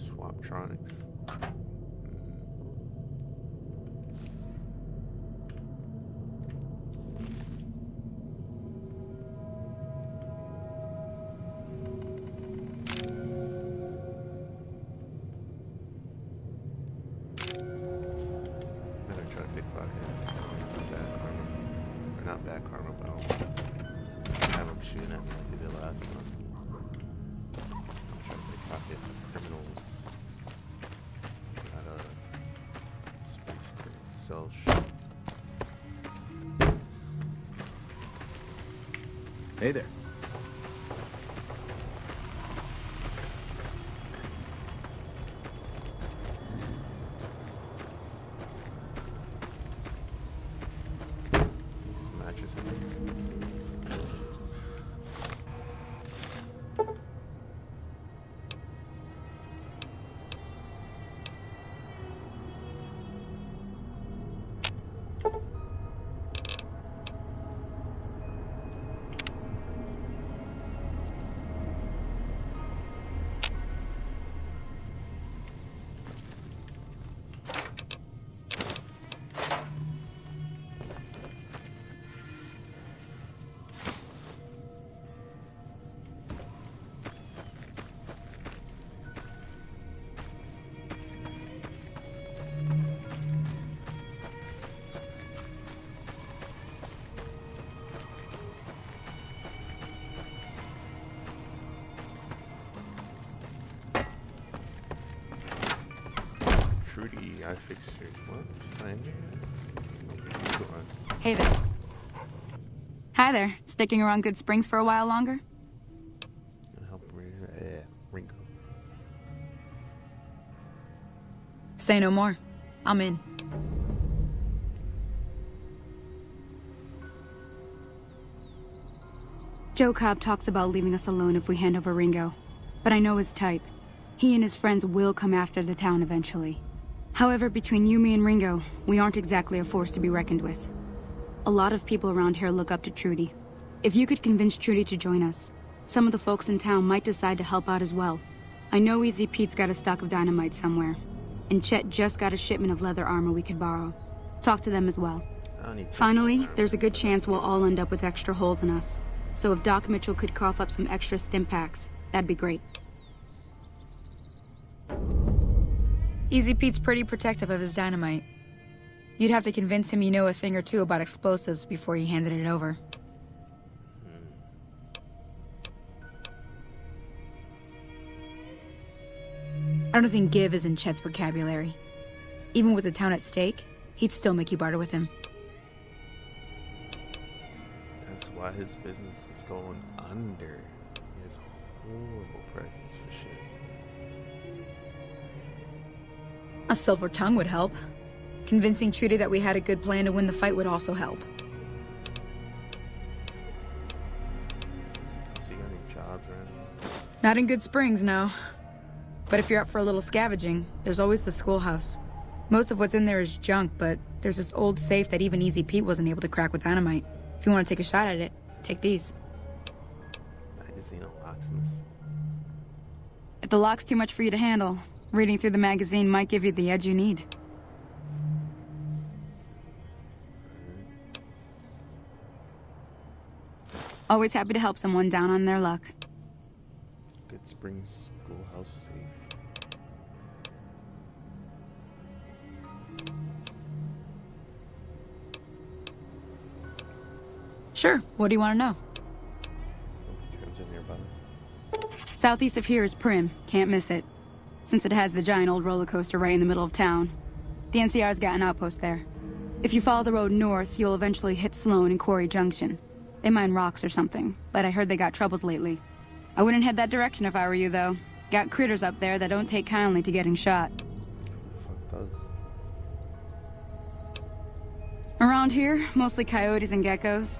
Swaptronics. Better try to pickpocket. Back armor. Or not back armor, but I'll have him shooting at me like they did last time. I'll try to pickpocket criminals. Got a space to sell shit. Hey there. Matches in there. Trudy, I fixed your what? Fine. Hey there. Hi there. Sticking around Good Springs for a while longer? Help Ringo. Say no more. I'm in. Joe Cobb talks about leaving us alone if we hand over Ringo. But I know his type. He and his friends will come after the town eventually. However, between you, me, and Ringo, we aren't exactly a force to be reckoned with. A lot of people around here look up to Trudy. If you could convince Trudy to join us, some of the folks in town might decide to help out as well. I know Easy Pete's got a stock of dynamite somewhere, and Chet just got a shipment of leather armor we could borrow. Talk to them as well. Finally, there's a good chance we'll all end up with extra holes in us. So if Doc Mitchell could cough up some extra stim packs, that'd be great. Easy Pete's pretty protective of his dynamite. You'd have to convince him you know a thing or two about explosives before you handed it over. I don't think give is in Chet's vocabulary. Even with the town at stake, he'd still make you barter with him. That's why his business is going under. He has horrible prices for shit. A silver tongue would help. Convincing Trudy that we had a good plan to win the fight would also help. So you got any jobs around here? Not in Good Springs, no. But if you're up for a little scavenging, there's always the schoolhouse. Most of what's in there is junk, but there's this old safe that even Easy Pete wasn't able to crack with dynamite. If you want to take a shot at it, take these. Magazine of locksmith. If the lock's too much for you to handle, reading through the magazine might give you the edge you need. Always happy to help someone down on their luck. Good Springs schoolhouse safe. Sure, what do you want to know? Turns in nearby. Southeast of here is Prim, can't miss it. Since it has the giant old roller coaster right in the middle of town. The NCR's got an outpost there. If you follow the road north, you'll eventually hit Sloan and Quarry Junction. They mine rocks or something, but I heard they got troubles lately. I wouldn't head that direction if I were you, though. Got critters up there that don't take kindly to getting shot. Fuck does. Around here, mostly coyotes and geckos.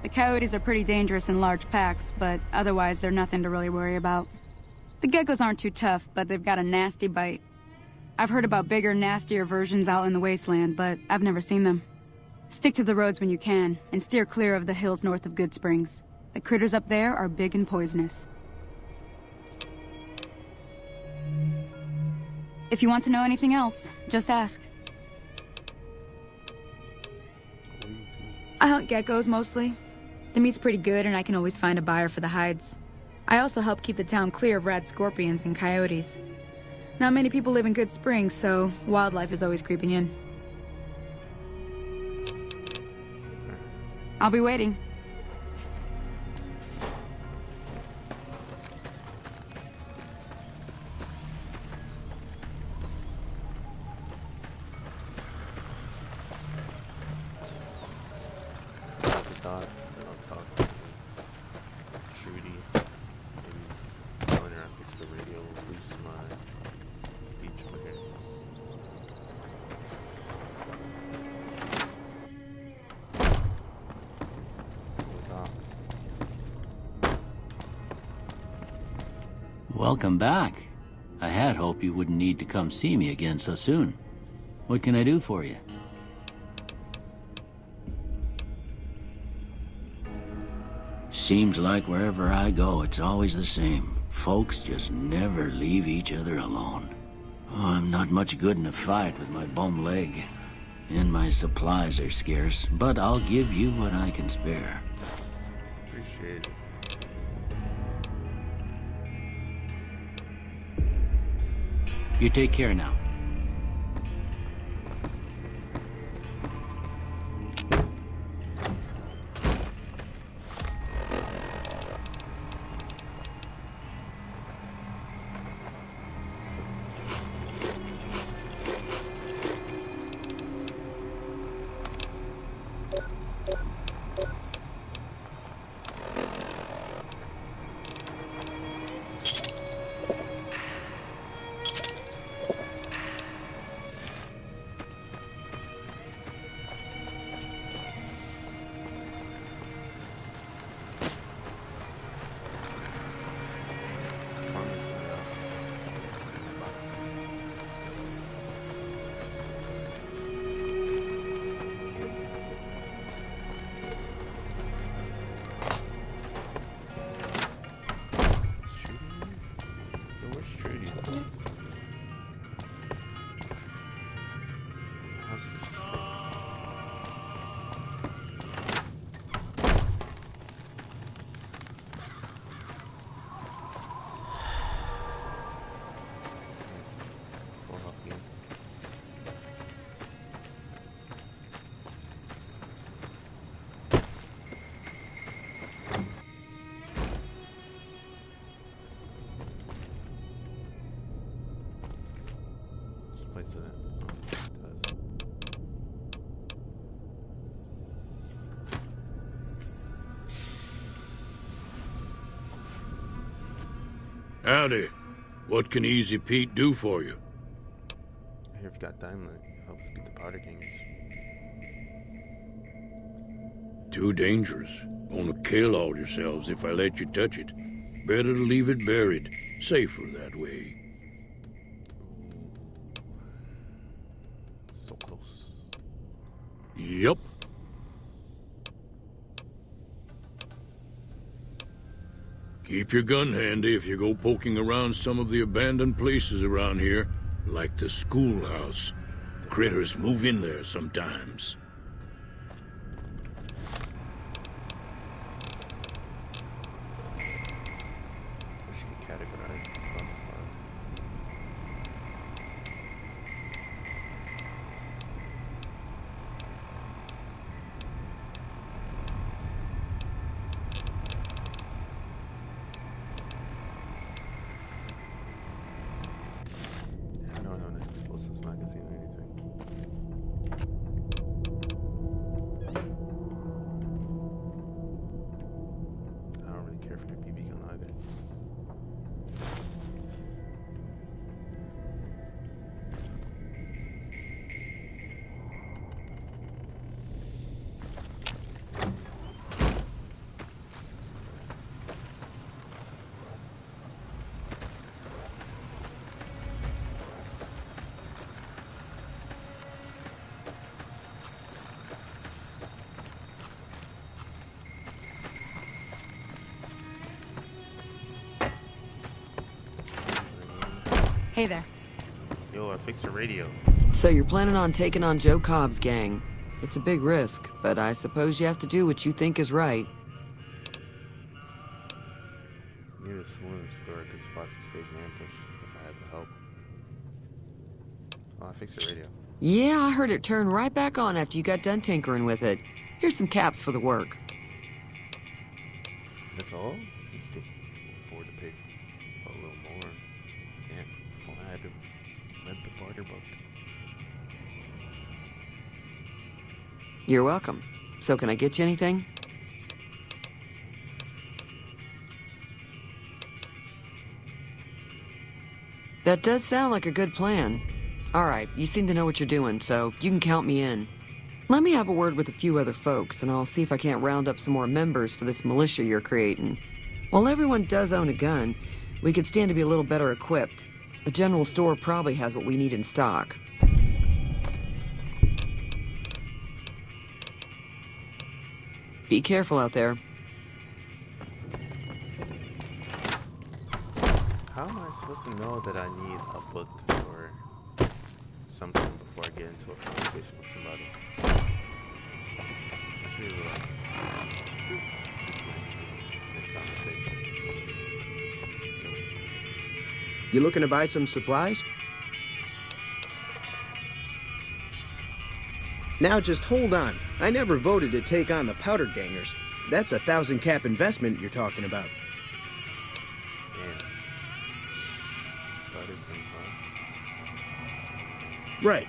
The coyotes are pretty dangerous in large packs, but otherwise they're nothing to really worry about. The geckos aren't too tough, but they've got a nasty bite. I've heard about bigger, nastier versions out in the wasteland, but I've never seen them. Stick to the roads when you can, and steer clear of the hills north of Good Springs. The critters up there are big and poisonous. If you want to know anything else, just ask. I hunt geckos mostly. The meat's pretty good, and I can always find a buyer for the hides. I also help keep the town clear of rad scorpions and coyotes. Not many people live in Good Springs, so wildlife is always creeping in. I'll be waiting. Welcome back. I had hoped you wouldn't need to come see me again so soon. What can I do for you? Seems like wherever I go, it's always the same. Folks just never leave each other alone. Oh, I'm not much good in a fight with my bum leg. And my supplies are scarce, but I'll give you what I can spare. Appreciate it. You take care now. doesn't it? Oh, it does. Howdy. What can Easy Pete do for you? I hear you've got dynamite. Help us beat the powder gangers. Too dangerous. Gonna kill all yourselves if I let you touch it. Better to leave it buried. Safer that way. So close. Yup. Keep your gun handy if you go poking around some of the abandoned places around here, like the schoolhouse. Critters move in there sometimes. We should categorize the stuff. I don't have an explosives magazine or anything. I don't really care for your BB gun either. Hey there. Yo, I fixed your radio. So you're planning on taking on Joe Cobb's gang. It's a big risk, but I suppose you have to do what you think is right. Near the saloon store, good spot to stage an ambush if I had the help. Oh, I fixed your radio. Yeah, I heard it turn right back on after you got done tinkering with it. Here's some caps for the work. That's all? You could afford to pay for a little more. Damn, if only I had read the barter book. You're welcome. So can I get you anything? That does sound like a good plan. All right, you seem to know what you're doing, so you can count me in. Let me have a word with a few other folks, and I'll see if I can't round up some more members for this militia you're creating. While everyone does own a gun, we could stand to be a little better equipped. The general store probably has what we need in stock. Be careful out there. How am I supposed to know that I need a book or something before I get into a conversation with somebody? That's really conversation. You looking to buy some supplies? Now just hold on. I never voted to take on the powder gangers. That's a 1,000 cap investment you're talking about. Right.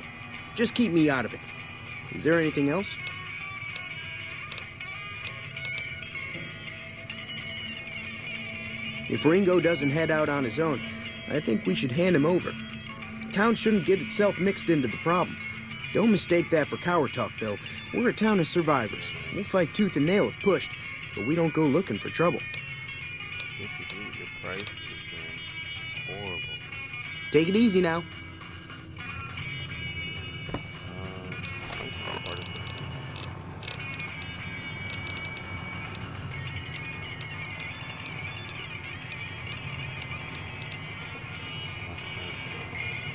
Just keep me out of it. Is there anything else? If Ringo doesn't head out on his own, I think we should hand him over. Town shouldn't get itself mixed into the problem. Don't mistake that for coward talk, though. We're a town of survivors. We'll fight tooth and nail if pushed, but we don't go looking for trouble. Basically, your price has been horrible. Take it easy now.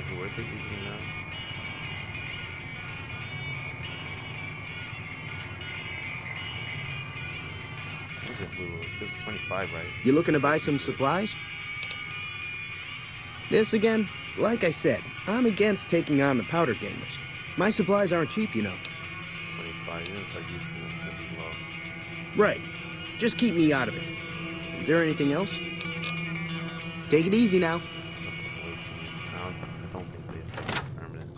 Is it worth it using it now? What is it, Blue? It was 25, right? You looking to buy some supplies? This again? Like I said, I'm against taking on the powder gamers. My supplies aren't cheap, you know. 25, you know, if I used to that'd be low. Right. Just keep me out of it. Is there anything else? Take it easy now. I don't think they have permanent.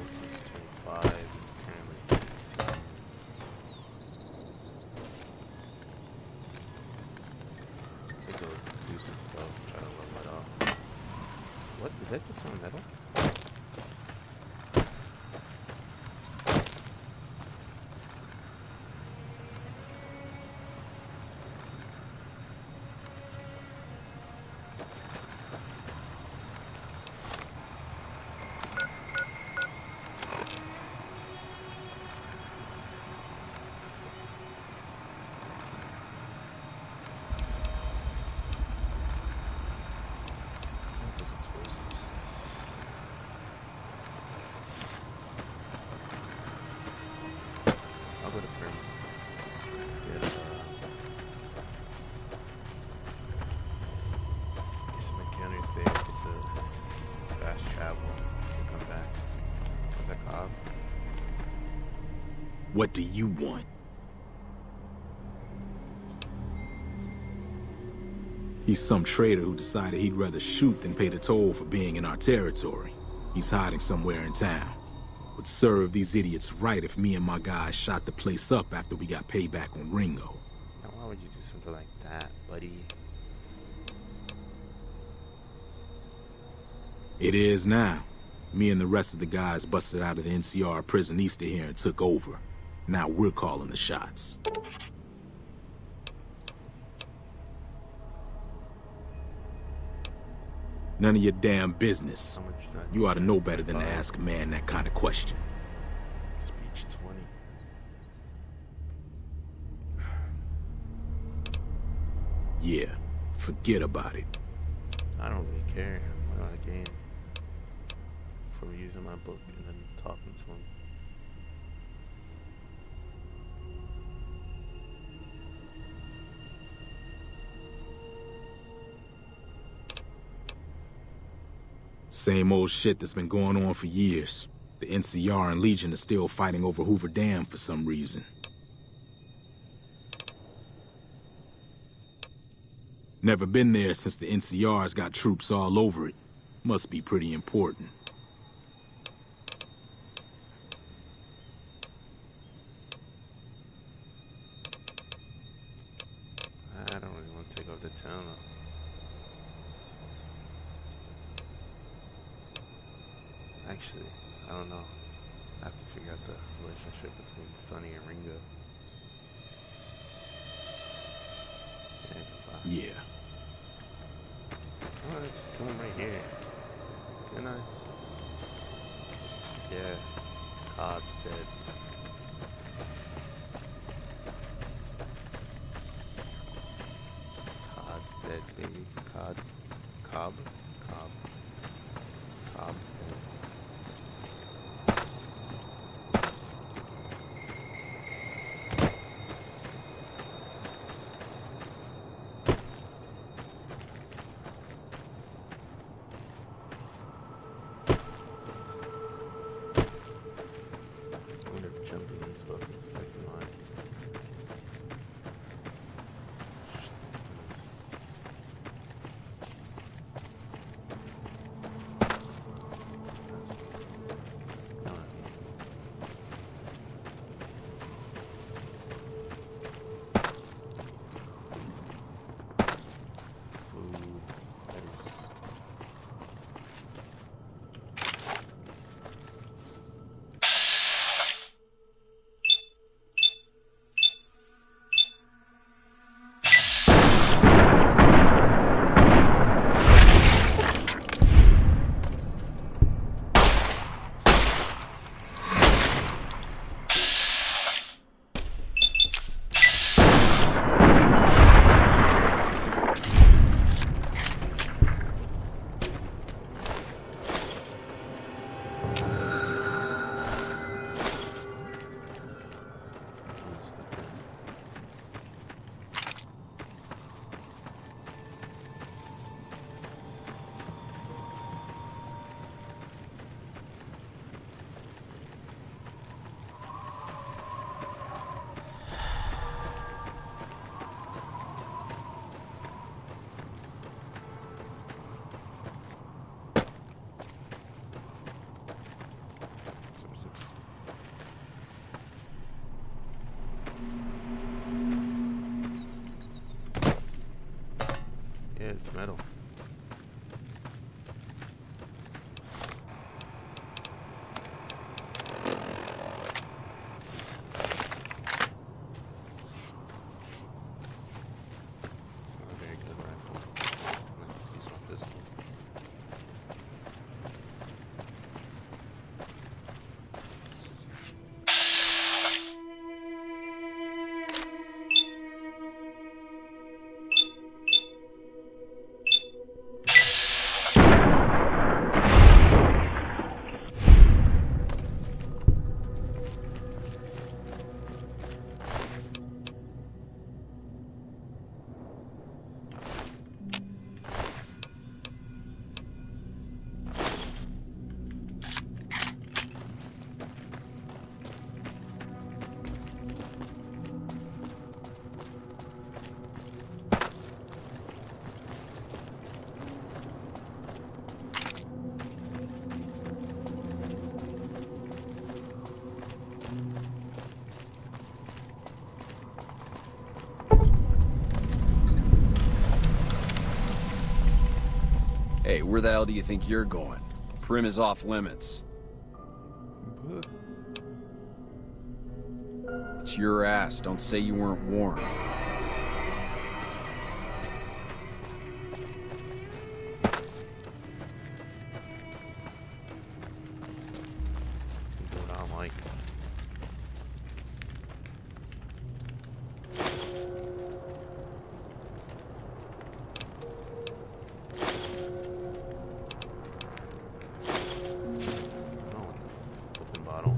explosives 25 apparently. I go do some stuff, try to level it up. What? Is that just on metal? I'll go to Prim. Get some encounters there, get the fast travel, and come back. Is that Cobb? What do you want? He's some traitor who decided he'd rather shoot than pay the toll for being in our territory. He's hiding somewhere in town. Would serve these idiots right if me and my guys shot the place up after we got payback on Ringo. Now why would you do something like that, buddy? It is now. Me and the rest of the guys busted out of the NCR prison east of here and took over. Now we're calling the shots. None of your damn business. You ought to know better than to ask a man that kind of question. Speech 20. Yeah, forget about it. I don't really care about a game. For using my book and then talking to him. Same old shit that's been going on for years. The NCR and Legion are still fighting over Hoover Dam for some reason. Never been there since the NCR's got troops all over it. Must be pretty important. I don't really want to take over the town though. Actually, I don't know. I have to figure out the relationship between Sonny and Ringo. Yeah. Oh, just kill him right here. Can I? Yeah. Cobb's dead. Cobb's dead, baby. Cobb. Cobb's dead. Hey, where the hell do you think you're going? Prim is off limits. It's your ass. Don't say you weren't warned. What I like. Open bottle.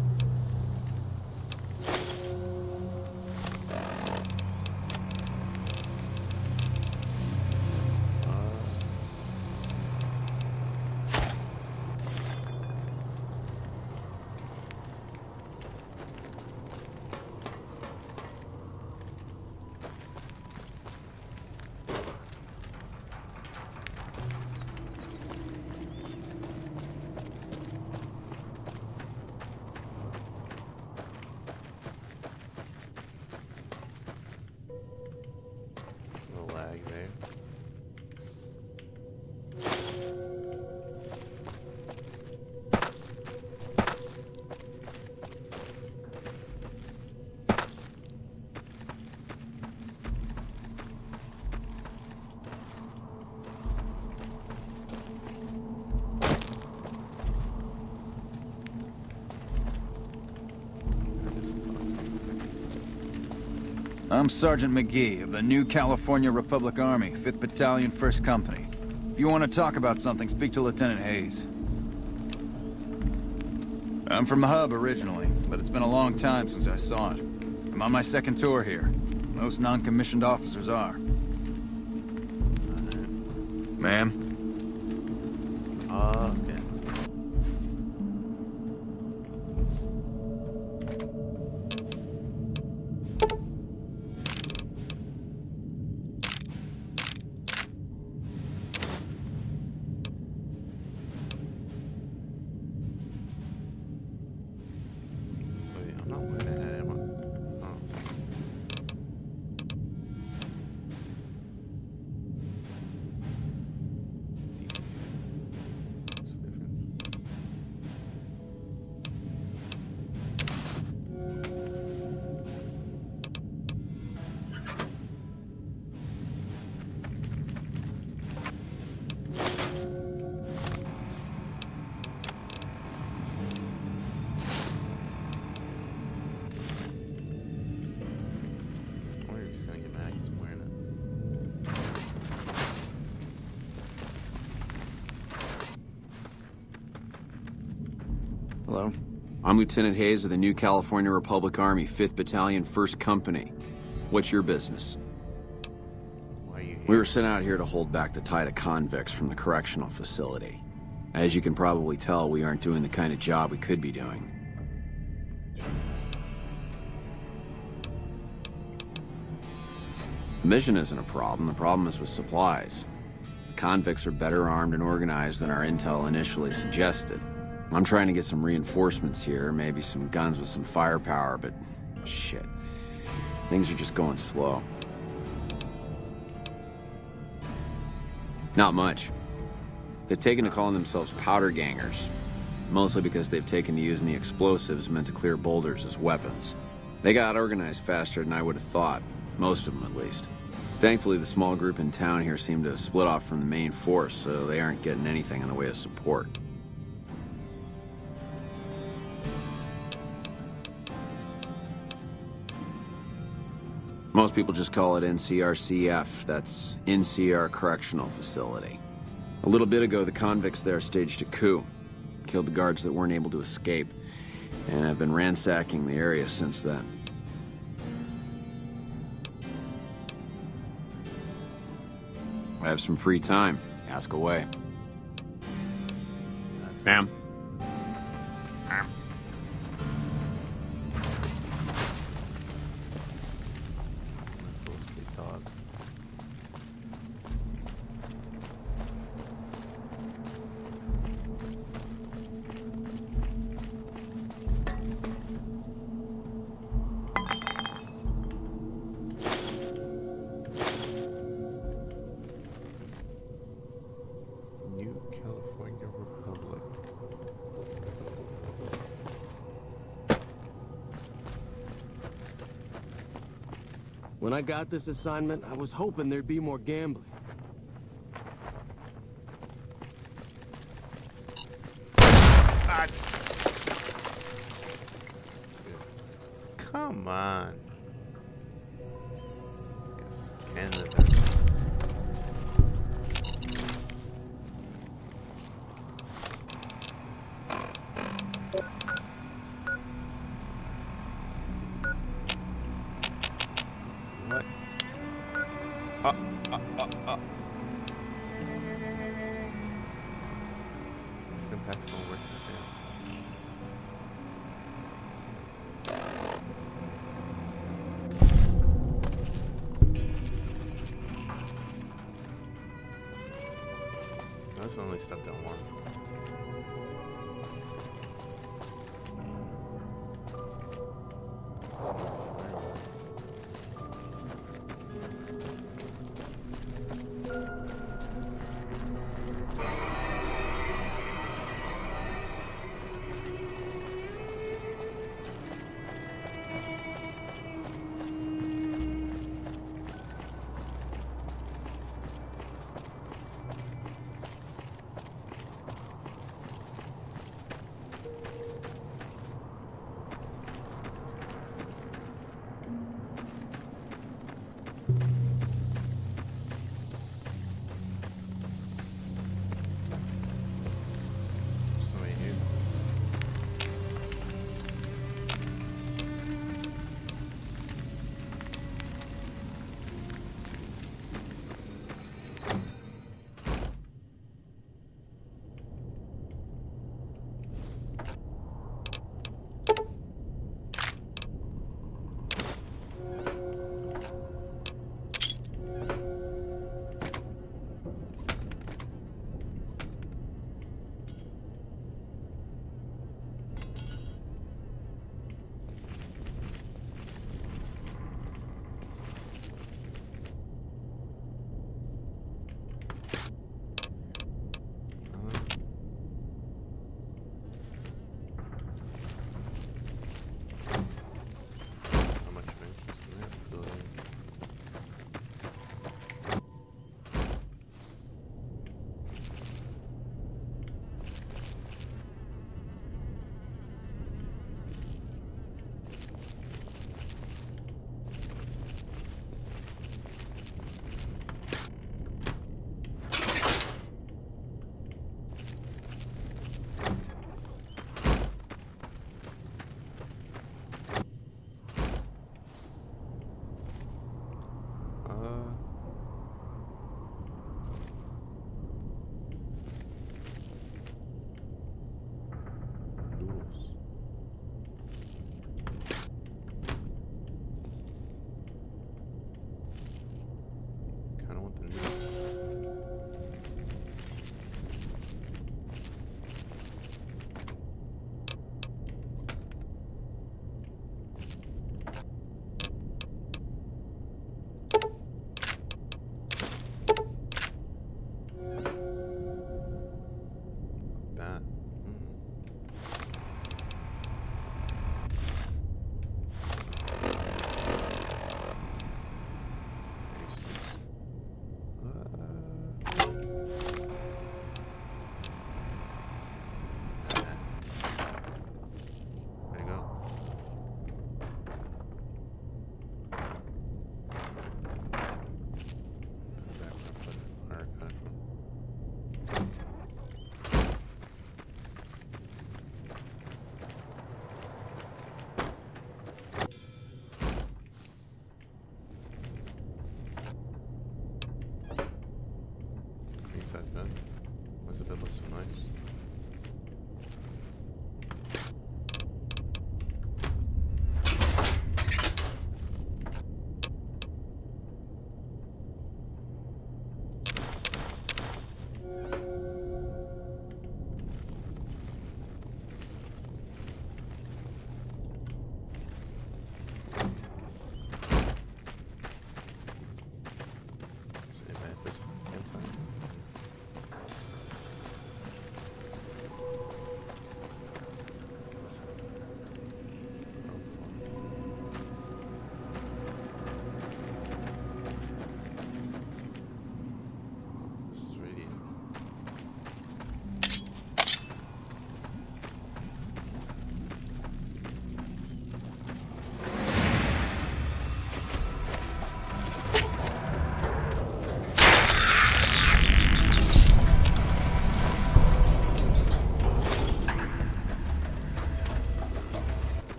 Little lag there. I'm Sergeant McGee of the New California Republic Army, 5th Battalion, 1st Company. If you want to talk about something, speak to Lieutenant Hayes. I'm from the hub originally, but it's been a long time since I saw it. I'm on my 2nd tour here. Most non-commissioned officers are. Ma'am? Okay. Wait, I'm not looking at it. Oh. Or you're just gonna get mad 'cause I'm wearing it. Hello? I'm Lieutenant Hayes of the New California Republic Army, 5th Battalion, 1st Company. What's your business? Why are you here? We were sent out here to hold back the tide of convicts from the correctional facility. As you can probably tell, we aren't doing the kind of job we could be doing. The mission isn't a problem. The problem is with supplies. The convicts are better armed and organized than our intel initially suggested. I'm trying to get some reinforcements here, maybe some guns with some firepower, but shit. Things are just going slow. Not much. They've taken to calling themselves powder gangers, mostly because they've taken to using the explosives meant to clear boulders as weapons. They got organized faster than I would have thought, most of them at least. Thankfully, the small group in town here seem to have split off from the main force, so they aren't getting anything in the way of support. Most people just call it NCRCF, that's NCR Correctional Facility. A little bit ago, the convicts there staged a coup, killed the guards that weren't able to escape, and I've been ransacking the area since then. I have some free time. Ask away. Ma'am? New When I got this assignment, I was hoping there'd be more gambling. Come on. Canada. What? This impact's don't work the same. That's only stepped down one.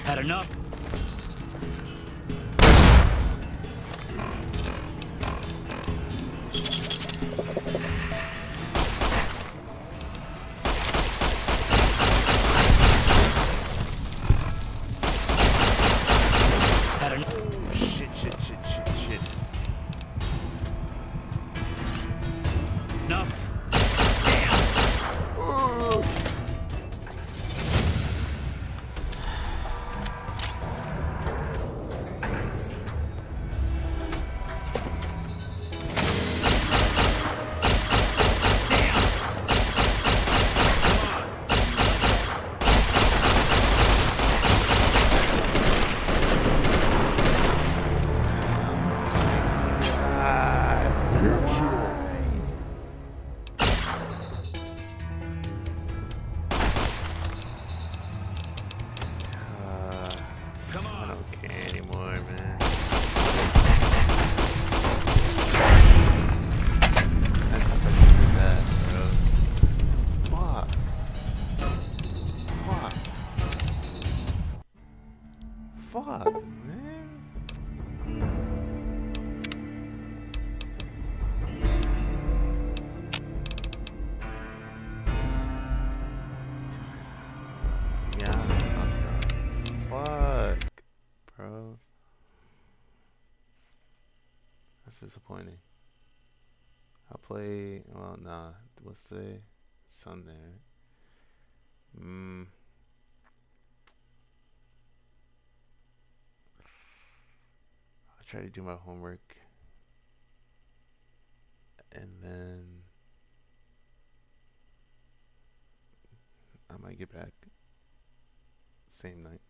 Had enough? Had enough? Shit. Enough? I don't care anymore, man. I thought I could do that, bro. Fuck, man. Yeah, fuck, bro. That's disappointing. I'll play, well, nah, what's today? Sunday, right? I'll try to do my homework. And then I might get back same night.